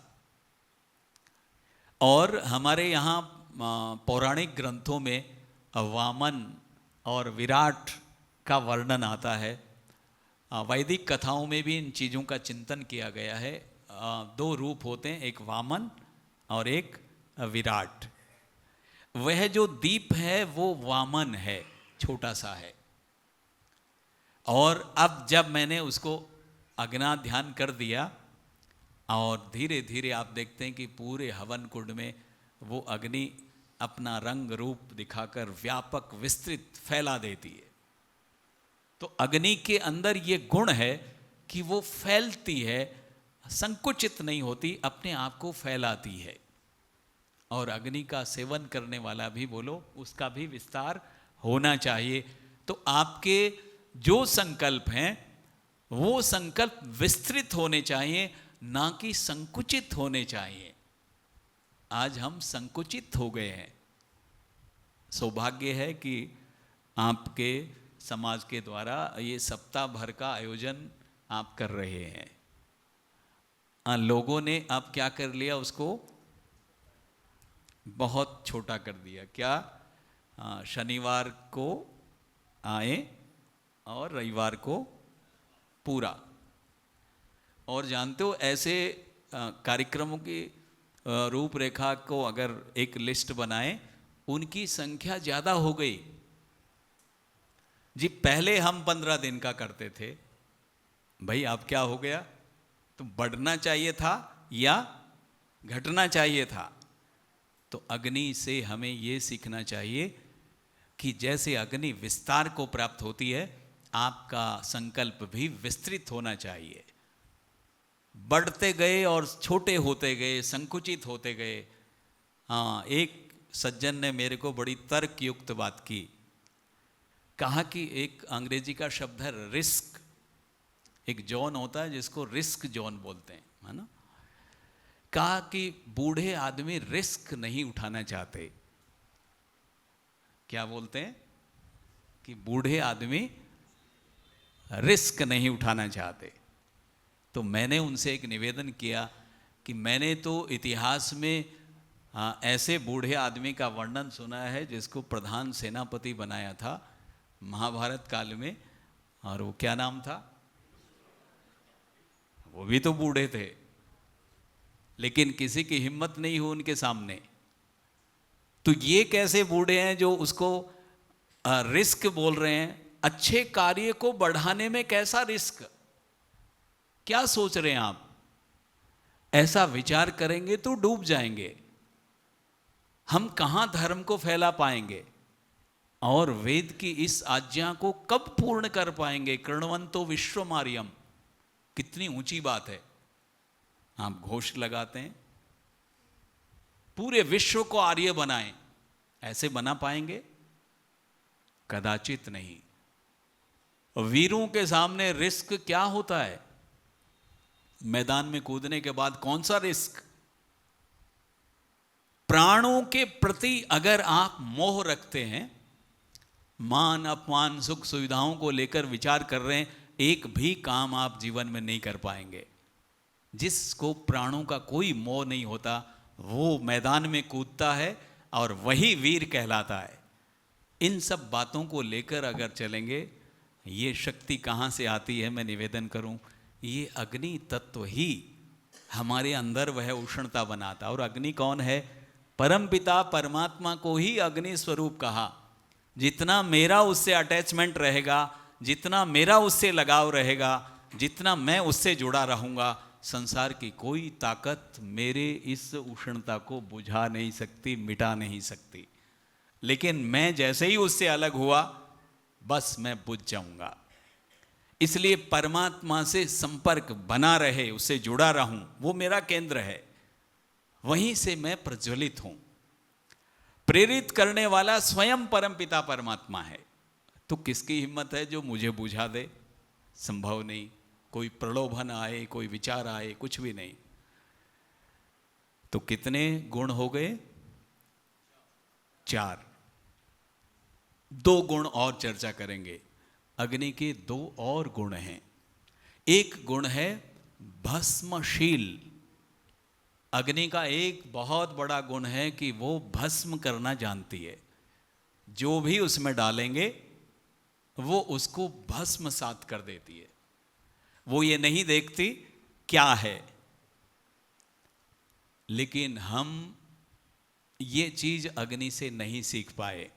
और हमारे यहाँ पौराणिक ग्रंथों में वामन और विराट का वर्णन आता है। वैदिक कथाओं में भी इन चीज़ों का चिंतन किया गया है। दो रूप होते हैं, एक वामन और एक विराट। वह जो दीप है वो वामन है, छोटा सा है। और अब जब मैंने उसको अग्ना ध्यान कर दिया और धीरे धीरे आप देखते हैं कि पूरे हवन कुंड में वो अग्नि अपना रंग रूप दिखाकर व्यापक विस्तृत फैला देती है। तो अग्नि के अंदर ये गुण है कि वो फैलती है, संकुचित नहीं होती, अपने आप को फैलाती है। और अग्नि का सेवन करने वाला भी बोलो, उसका भी विस्तार होना चाहिए। तो आपके जो संकल्प हैं वो संकल्प विस्तृत होने चाहिए, ना कि संकुचित होने चाहिए। आज हम संकुचित हो गए हैं। सौभाग्य है कि आपके समाज के द्वारा ये सप्ताह भर का आयोजन आप कर रहे हैं। लोगों ने अब क्या कर लिया, उसको बहुत छोटा कर दिया। क्या शनिवार को आए और रविवार को पूरा। और जानते हो ऐसे कार्यक्रमों की रूपरेखा को अगर एक लिस्ट बनाए, उनकी संख्या ज़्यादा हो गई जी। पहले हम 15 दिन का करते थे, भाई अब क्या हो गया? तो बढ़ना चाहिए था या घटना चाहिए था? तो अग्नि से हमें ये सीखना चाहिए कि जैसे अग्नि विस्तार को प्राप्त होती है, आपका संकल्प भी विस्तृत होना चाहिए। बढ़ते गए और छोटे होते गए, संकुचित होते गए। हाँ, एक सज्जन ने मेरे को बड़ी तर्कयुक्त बात की, कहा कि एक अंग्रेजी का शब्द है रिस्क। एक जॉन होता है जिसको रिस्क जॉन बोलते हैं, है ना। कहा कि बूढ़े आदमी रिस्क नहीं उठाना चाहते। क्या बोलते हैं? कि बूढ़े आदमी रिस्क नहीं उठाना चाहते। तो मैंने उनसे एक निवेदन किया कि मैंने तो इतिहास में ऐसे बूढ़े आदमी का वर्णन सुना है जिसको प्रधान सेनापति बनाया था महाभारत काल में, और वो क्या नाम था? वो भी तो बूढ़े थे, लेकिन किसी की हिम्मत नहीं हो उनके सामने। तो ये कैसे बूढ़े हैं जो उसको रिस्क बोल रहे हैं? अच्छे कार्य को बढ़ाने में कैसा रिस्क? क्या सोच रहे हैं आप? ऐसा विचार करेंगे तो डूब जाएंगे। हम कहां धर्म को फैला पाएंगे और वेद की इस आज्ञा को कब पूर्ण कर पाएंगे? कृण्वन्तो विश्वमार्यम, कितनी ऊंची बात है। आप घोष लगाते हैं पूरे विश्व को आर्य बनाएं, ऐसे बना पाएंगे? कदाचित नहीं। वीरों के सामने रिस्क क्या होता है? मैदान में कूदने के बाद कौन सा रिस्क? प्राणों के प्रति अगर आप मोह रखते हैं, मान अपमान सुख सुविधाओं को लेकर विचार कर रहे हैं, एक भी काम आप जीवन में नहीं कर पाएंगे। जिसको प्राणों का कोई मोह नहीं होता वो मैदान में कूदता है और वही वीर कहलाता है। इन सब बातों को लेकर अगर चलेंगे, ये शक्ति कहाँ से आती है? मैं निवेदन करूं, ये अग्नि तत्व ही हमारे अंदर वह उष्णता बनाता। और अग्नि कौन है? परमपिता परमात्मा को ही अग्नि स्वरूप कहा। जितना मेरा उससे अटैचमेंट रहेगा, जितना मेरा उससे लगाव रहेगा, जितना मैं उससे जुड़ा रहूँगा, संसार की कोई ताकत मेरे इस उष्णता को बुझा नहीं सकती, मिटा नहीं सकती। लेकिन मैं जैसे ही उससे अलग हुआ, बस मैं बुझ जाऊंगा। इसलिए परमात्मा से संपर्क बना रहे, उससे जुड़ा रहूं, वो मेरा केंद्र है, वहीं से मैं प्रज्वलित हूं। प्रेरित करने वाला स्वयं परमपिता परमात्मा है। तो किसकी हिम्मत है जो मुझे बुझा दे? संभव नहीं। कोई प्रलोभन आए, कोई विचार आए, कुछ भी नहीं। तो कितने गुण हो गए? 4। 2 गुण और चर्चा करेंगे। अग्नि के 2 और गुण हैं। एक गुण है भस्मशील। अग्नि का एक बहुत बड़ा गुण है कि वो भस्म करना जानती है। जो भी उसमें डालेंगे वो उसको भस्मसात कर देती है। वो ये नहीं देखती क्या है। लेकिन हम ये चीज अग्नि से नहीं सीख पाए।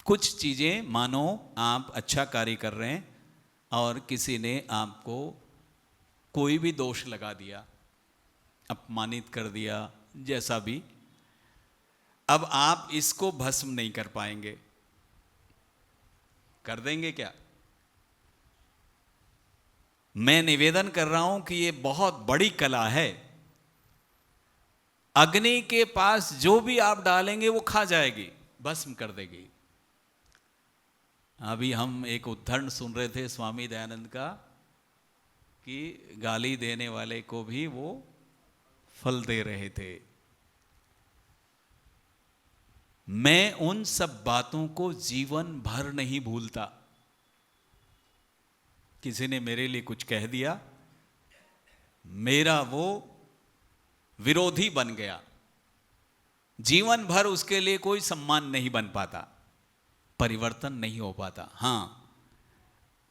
कुछ चीजें, मानो आप अच्छा कार्य कर रहे हैं और किसी ने आपको कोई भी दोष लगा दिया, अपमानित कर दिया, जैसा भी, अब आप इसको भस्म नहीं कर पाएंगे। कर देंगे क्या? मैं निवेदन कर रहा हूं कि ये बहुत बड़ी कला है। अग्नि के पास जो भी आप डालेंगे वो खा जाएगी, भस्म कर देगी। अभी हम एक उदाहरण सुन रहे थे स्वामी दयानंद का कि गाली देने वाले को भी वो फल दे रहे थे। मैं उन सब बातों को जीवन भर नहीं भूलता। किसी ने मेरे लिए कुछ कह दिया, मेरा वो विरोधी बन गया, जीवन भर उसके लिए कोई सम्मान नहीं बन पाता, परिवर्तन नहीं हो पाता। हाँ,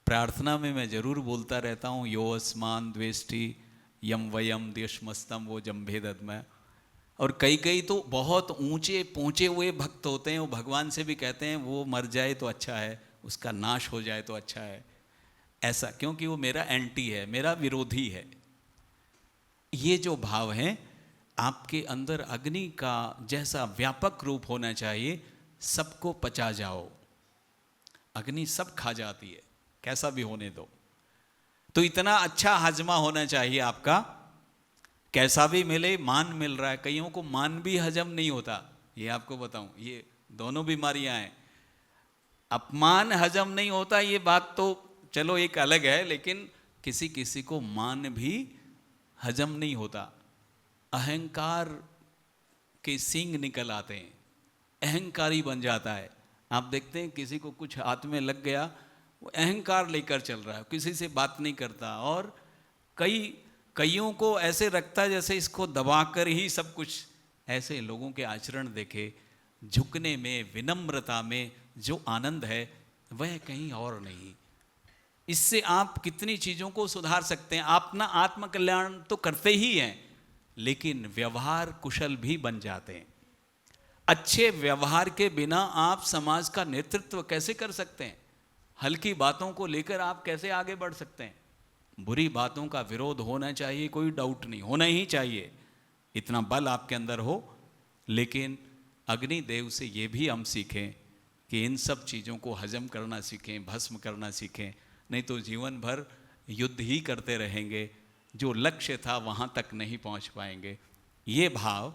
प्रार्थना में मैं जरूर बोलता रहता हूं, यो अस्मान द्वेष्टि यम वयम देशमस्तम वो जम्भे दद्मय। और कई कई तो बहुत ऊंचे पहुँचे हुए भक्त होते हैं, वो भगवान से भी कहते हैं वो मर जाए तो अच्छा है, उसका नाश हो जाए तो अच्छा है, ऐसा, क्योंकि वो मेरा एंटी है, मेरा विरोधी है। ये जो भाव है आपके अंदर अग्नि का जैसा व्यापक रूप होना चाहिए, सबको पचा जाओ। अग्नि सब खा जाती है, कैसा भी होने दो। तो इतना अच्छा हजमा होना चाहिए आपका, कैसा भी मिले, मान मिल रहा है। कईयों को मान भी हजम नहीं होता, ये आपको बताऊं, ये दोनों बीमारियां हैं। अपमान हजम नहीं होता, ये बात तो चलो एक अलग है, लेकिन किसी किसी को मान भी हजम नहीं होता। अहंकार के सींग निकल आते हैं, अहंकारी बन जाता है। आप देखते हैं किसी को कुछ हाथ में लग गया, वो अहंकार लेकर चल रहा है, किसी से बात नहीं करता। और कईयों को ऐसे रखता है जैसे इसको दबाकर ही सब कुछ। ऐसे लोगों के आचरण देखे, झुकने में, विनम्रता में जो आनंद है वह कहीं और नहीं। इससे आप कितनी चीज़ों को सुधार सकते हैं। आप ना आत्मकल्याण तो करते ही हैं, लेकिन व्यवहार कुशल भी बन जाते हैं। अच्छे व्यवहार के बिना आप समाज का नेतृत्व कैसे कर सकते हैं? हल्की बातों को लेकर आप कैसे आगे बढ़ सकते हैं? बुरी बातों का विरोध होना चाहिए, कोई डाउट नहीं, होना ही चाहिए, इतना बल आपके अंदर हो। लेकिन अग्निदेव से ये भी हम सीखें कि इन सब चीज़ों को हजम करना सीखें, भस्म करना सीखें, नहीं तो जीवन भर युद्ध ही करते रहेंगे, जो लक्ष्य था वहाँ तक नहीं पहुँच पाएंगे। ये भाव।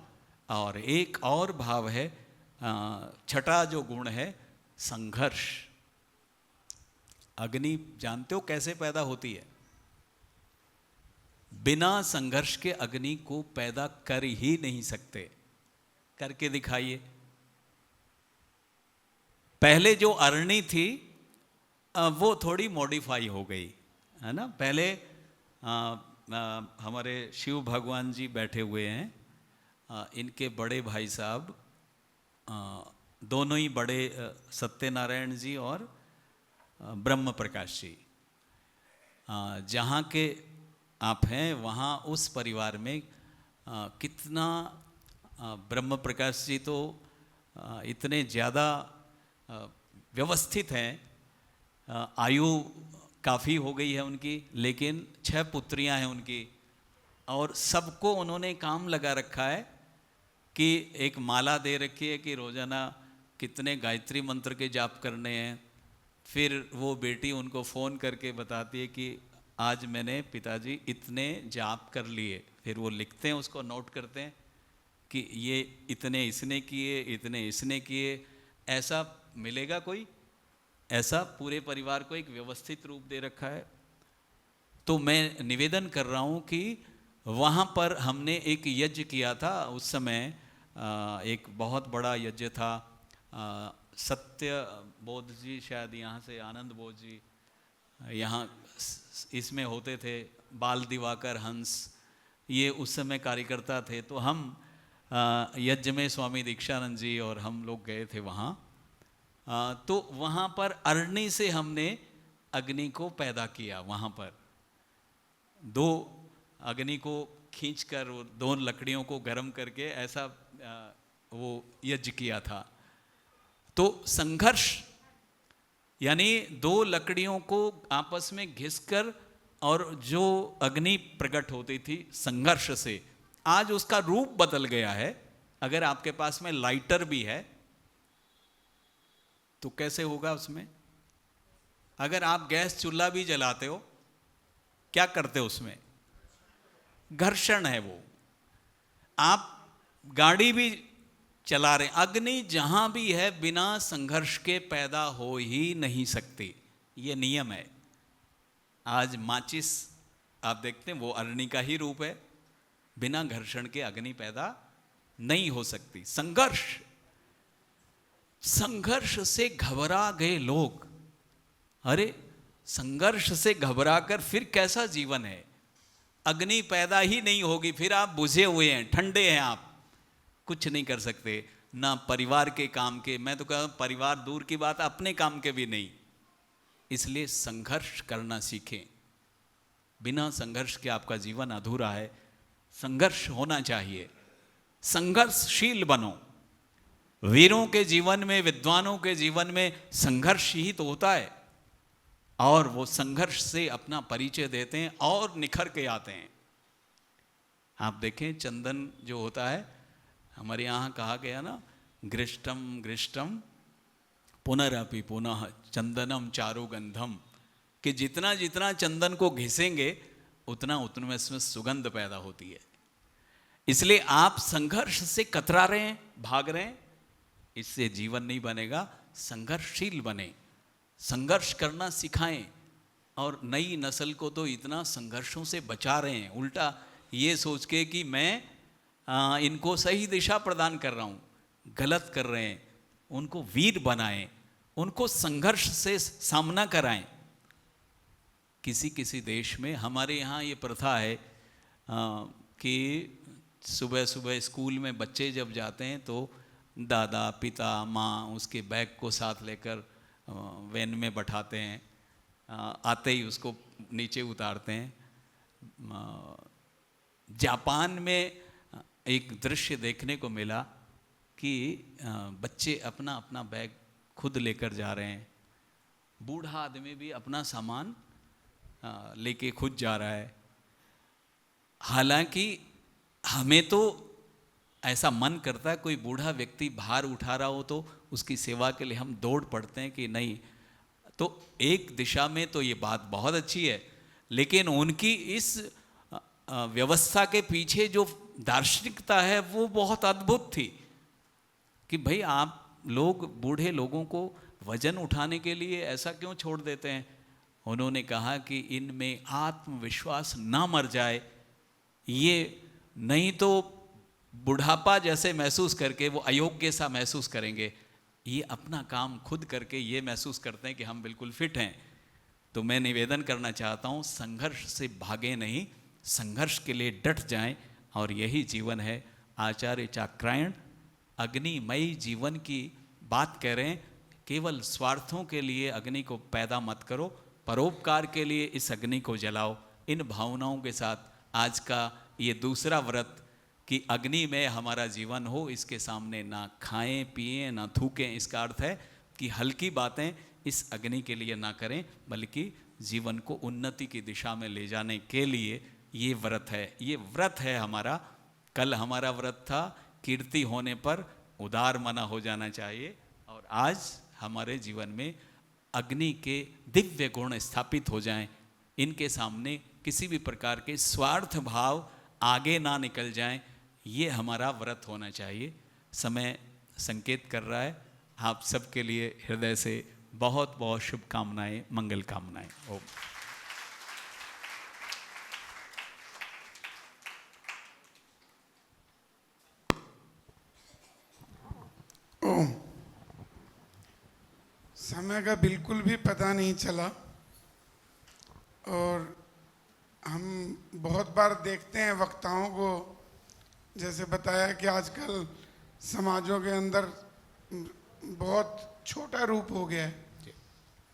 और एक और भाव है, छठा जो गुण है, संघर्ष। अग्नि जानते हो कैसे पैदा होती है? बिना संघर्ष के अग्नि को पैदा कर ही नहीं सकते। करके दिखाइए। पहले जो अरणी थी वो थोड़ी मॉडिफाई हो गई, है ना। पहले हमारे शिव भगवान जी बैठे हुए हैं, इनके बड़े भाई साहब, दोनों ही बड़े, सत्यनारायण जी और ब्रह्म प्रकाश जी, जहाँ के आप हैं वहाँ उस परिवार में कितना, ब्रह्म प्रकाश जी तो इतने ज़्यादा व्यवस्थित हैं, आयु काफ़ी हो गई है उनकी, लेकिन 6 पुत्रियां हैं उनकी, और सबको उन्होंने काम लगा रखा है कि एक माला दे रखी है कि रोज़ाना कितने गायत्री मंत्र के जाप करने हैं। फिर वो बेटी उनको फ़ोन करके बताती है कि आज मैंने पिताजी इतने जाप कर लिए। फिर वो लिखते हैं, उसको नोट करते हैं कि ये इतने इसने किए, इतने इसने किए। ऐसा मिलेगा कोई? ऐसा पूरे परिवार को एक व्यवस्थित रूप दे रखा है। तो मैं निवेदन कर रहा हूँ कि वहाँ पर हमने एक यज्ञ किया था उस समय, एक बहुत बड़ा यज्ञ था। सत्य बोध जी, शायद यहाँ से आनंद बोध जी यहाँ इसमें होते थे, बाल दिवाकर हंस, ये उस समय कार्यकर्ता थे। तो हम यज्ञ में स्वामी दीक्षानंद जी और हम लोग गए थे वहाँ। तो वहाँ पर अरणी से हमने अग्नि को पैदा किया। वहाँ पर 2 अग्नि को खींचकर 2 लकड़ियों को गर्म करके ऐसा वो यज्ञ किया था। तो संघर्ष यानी 2 लकड़ियों को आपस में घिसकर और जो अग्नि प्रकट होती थी संघर्ष से, आज उसका रूप बदल गया है। अगर आपके पास में लाइटर भी है तो कैसे होगा उसमें? अगर आप गैस चूल्हा भी जलाते हो, क्या करते हो उसमें? घर्षण है वो। आप गाड़ी भी चला रहे, अग्नि जहां भी है बिना संघर्ष के पैदा हो ही नहीं सकती, ये नियम है। आज माचिस आप देखते हैं वो अग्नि का ही रूप है, बिना घर्षण के अग्नि पैदा नहीं हो सकती। संघर्ष से घबरा गए लोग। अरे संघर्ष से घबराकर फिर कैसा जीवन है? अग्नि पैदा ही नहीं होगी, फिर आप बुझे हुए हैं, ठंडे हैं, आप कुछ नहीं कर सकते, ना परिवार के काम के, मैं तो कहूँ परिवार दूर की बात, अपने काम के भी नहीं। इसलिए संघर्ष करना सीखें, बिना संघर्ष के आपका जीवन अधूरा है। संघर्ष होना चाहिए, संघर्षशील बनो। वीरों के जीवन में, विद्वानों के जीवन में संघर्ष ही तो होता है, और वो संघर्ष से अपना परिचय देते हैं और निखर के आते हैं। आप देखें, चंदन जो होता है, हमारे यहाँ कहा गया ना, गृष्टम गृष्टम पुनरअपि पुनः चंदनम चारुगंधम, कि जितना जितना चंदन को घिसेंगे उतना उतना इसमें सुगंध पैदा होती है। इसलिए आप संघर्ष से कतरा रहे हैं, भाग रहे हैं, इससे जीवन नहीं बनेगा। संघर्षशील बने, संघर्ष करना सिखाएं। और नई नस्ल को तो इतना संघर्षों से बचा रहे हैं, उल्टा ये सोच के कि मैं इनको सही दिशा प्रदान कर रहा हूँ, गलत कर रहे हैं। उनको वीर बनाएं, उनको संघर्ष से सामना कराएं। किसी किसी देश में, हमारे यहाँ ये प्रथा है कि सुबह सुबह स्कूल में बच्चे जब जाते हैं तो दादा, पिता, माँ उसके बैग को साथ लेकर वैन में बैठाते हैं, आते ही उसको नीचे उतारते हैं। जापान में एक दृश्य देखने को मिला कि बच्चे अपना अपना बैग खुद लेकर जा रहे हैं, बूढ़ा आदमी भी अपना सामान लेके खुद जा रहा है। हालांकि हमें तो ऐसा मन करता है, कोई बूढ़ा व्यक्ति भार उठा रहा हो तो उसकी सेवा के लिए हम दौड़ पड़ते हैं कि नहीं। तो एक दिशा में तो ये बात बहुत अच्छी है, लेकिन उनकी इस व्यवस्था के पीछे जो दार्शनिकता है वो बहुत अद्भुत थी कि भाई आप लोग बूढ़े लोगों को वजन उठाने के लिए ऐसा क्यों छोड़ देते हैं। उन्होंने कहा कि इनमें आत्मविश्वास ना मर जाए, ये नहीं तो बुढ़ापा जैसे महसूस करके वो अयोग्य सा महसूस करेंगे। ये अपना काम खुद करके ये महसूस करते हैं कि हम बिल्कुल फिट हैं। तो मैं निवेदन करना चाहता हूँ, संघर्ष से भागे नहीं, संघर्ष के लिए डट जाएं, और यही जीवन है। आचार्य चाक्रायण अग्निमयी जीवन की बात कह रहे हैं। केवल स्वार्थों के लिए अग्नि को पैदा मत करो, परोपकार के लिए इस अग्नि को जलाओ। इन भावनाओं के साथ आज का ये दूसरा व्रत कि अग्नि में हमारा जीवन हो, इसके सामने ना खाएं पिएं ना थूकें। इसका अर्थ है कि हल्की बातें इस अग्नि के लिए ना करें, बल्कि जीवन को उन्नति की दिशा में ले जाने के लिए ये व्रत है। ये व्रत है हमारा। कल हमारा व्रत था कीर्ति होने पर उदार मना हो जाना चाहिए, और आज हमारे जीवन में अग्नि के दिव्य गुण स्थापित हो जाएं। इनके सामने किसी भी प्रकार के स्वार्थ भाव आगे ना निकल जाएं। ये हमारा व्रत होना चाहिए। समय संकेत कर रहा है। आप सबके लिए हृदय से बहुत बहुत शुभकामनाएं, मंगल कामनाएं। ओम। ओम। समय का बिल्कुल भी पता नहीं चला, और हम बहुत बार देखते हैं वक्ताओं को, जैसे बताया कि आजकल समाजों के अंदर बहुत छोटा रूप हो गया है,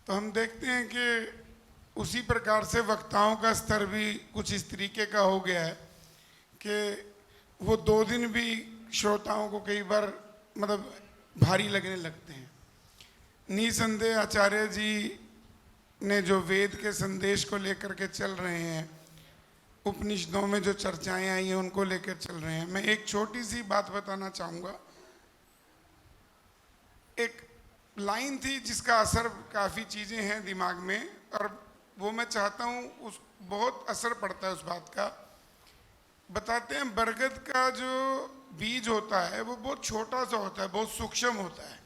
तो हम देखते हैं कि उसी प्रकार से वक्ताओं का स्तर भी कुछ इस तरीके का हो गया है कि वो 2 दिन भी श्रोताओं को कई बार मतलब भारी लगने लगते हैं। निसंदेह आचार्य जी ने जो वेद के संदेश को लेकर के चल रहे हैं, उपनिषदों में जो चर्चाएं आई हैं उनको लेकर चल रहे हैं। मैं एक छोटी सी बात बताना चाहूँगा। एक लाइन थी जिसका असर काफ़ी चीज़ें हैं दिमाग में, और वो मैं चाहता हूँ, उस बहुत असर पड़ता है उस बात का। बताते हैं बरगद का जो बीज होता है वो बहुत छोटा सा होता है, बहुत सूक्ष्म होता है,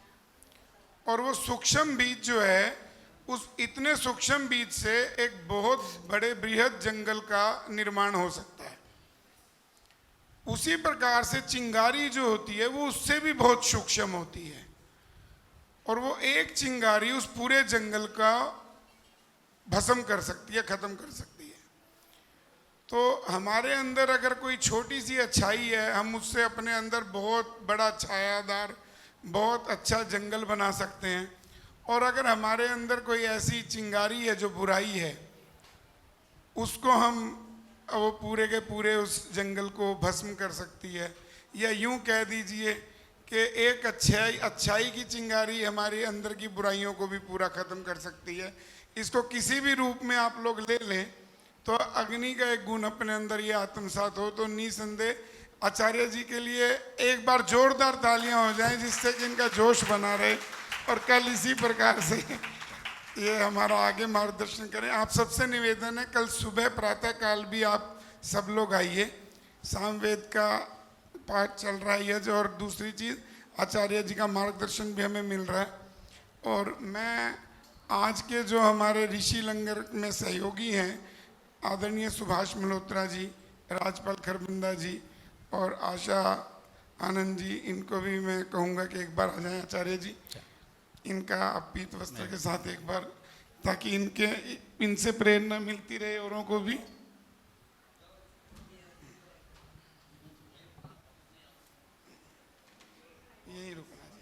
और वो सूक्ष्म बीज जो है, उस इतने सूक्ष्म बीज से एक बहुत बड़े बृहद जंगल का निर्माण हो सकता है। उसी प्रकार से चिंगारी जो होती है वो उससे भी बहुत सूक्ष्म होती है, और वो एक चिंगारी उस पूरे जंगल का भस्म कर सकती है, खत्म कर सकती है। तो हमारे अंदर अगर कोई छोटी सी अच्छाई है, हम उससे अपने अंदर बहुत बड़ा छायादार, बहुत अच्छा जंगल बना सकते हैं। और अगर हमारे अंदर कोई ऐसी चिंगारी है जो बुराई है, उसको हम वो पूरे के पूरे उस जंगल को भस्म कर सकती है। या यूं कह दीजिए कि एक अच्छाई की चिंगारी हमारे अंदर की बुराइयों को भी पूरा खत्म कर सकती है। इसको किसी भी रूप में आप लोग ले लें तो अग्नि का एक गुण अपने अंदर ये आत्मसात हो तो निसंदेह आचार्य जी के लिए एक बार जोरदार तालियां हो जाएं, जिससे कि इनका जोश बना रहे और कल इसी प्रकार से ये हमारा आगे मार्गदर्शन करें। आप सबसे निवेदन है, कल सुबह प्रातः काल भी आप सब लोग आइए, सामवेद का पाठ चल रहा है यज्ञ, और दूसरी चीज़ आचार्य जी का मार्गदर्शन भी हमें मिल रहा है। और मैं आज के जो हमारे ऋषि लंगर में सहयोगी हैं, आदरणीय सुभाष मल्होत्रा जी, राजपाल खरबंदा जी और आशा आनंद जी, इनको भी मैं कहूँगा कि एक बार आ जाएं आचार्य जी, इनका आप पीत वस्त्र के साथ एक बार, ताकि इनसे प्रेरणा मिलती रहे औरों को भी। यही रुकना जी,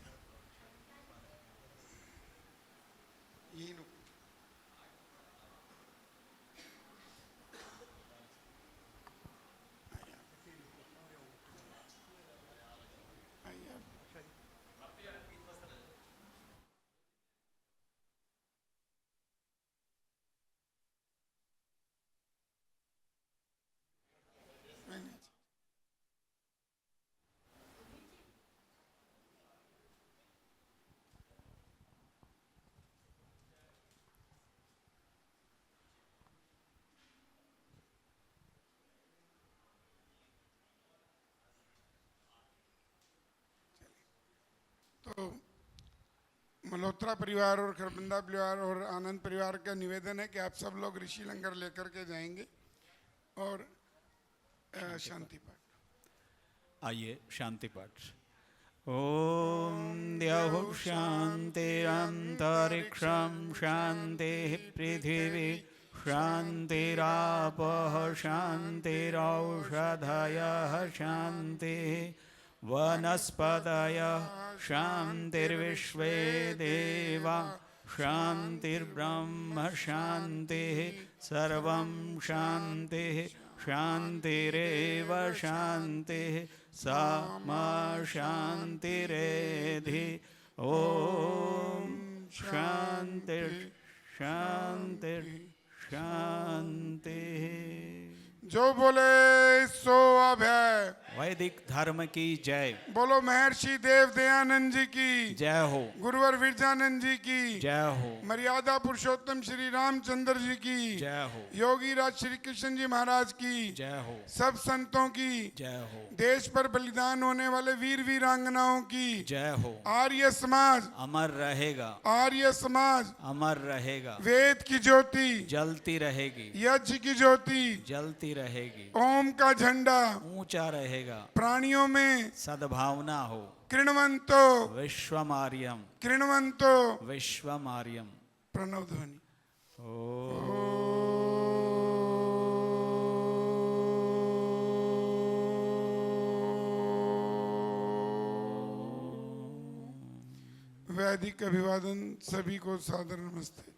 यही रुक। तो मल्होत्रा परिवार और खरबंदा परिवार और आनंद परिवार का निवेदन है कि आप सब लोग ऋषि लंगर लेकर के जाएंगे और शांति पाठ। आइए शांति पाठ। ओम द्यौः शांति अंतरिक्षं शांति पृथिवी शांतिरापः शांतिरौषधयः शांति वनस्पतयः शांतिर्विश्वे देवा शांतिर्ब्रह्म शांतिः सर्वं शांतिः शांतिरेव शांतिः सा मा शांतिरेधि। ओम शांतिर शांतिर शांति। जो बोले सो अभय। वैदिक धर्म की जय। बोलो महर्षि देव दयानंद जी की जय हो। गुरुवर विरजानंद जी की जय हो। मर्यादा पुरुषोत्तम श्री रामचंद्र जी की जय हो। योगी राज श्री कृष्ण जी महाराज की जय हो। सब संतों की जय हो। देश पर बलिदान होने वाले वीर वीरांगनाओं की जय हो। आर्य समाज अमर रहेगा। आर्य समाज अमर रहेगा। वेद की ज्योति जलती रहेगी। यज्ञ की ज्योति जलती रहेगी। ओम का झंडा ऊंचा रहेगा। प्राणियों में सद्भावना हो। कृणवंतो विश्वमार्यम कृणवंतो विश्वमार्यम। प्रणव ध्वनि। वैदिक अभिवादन सभी को सादर नमस्ते।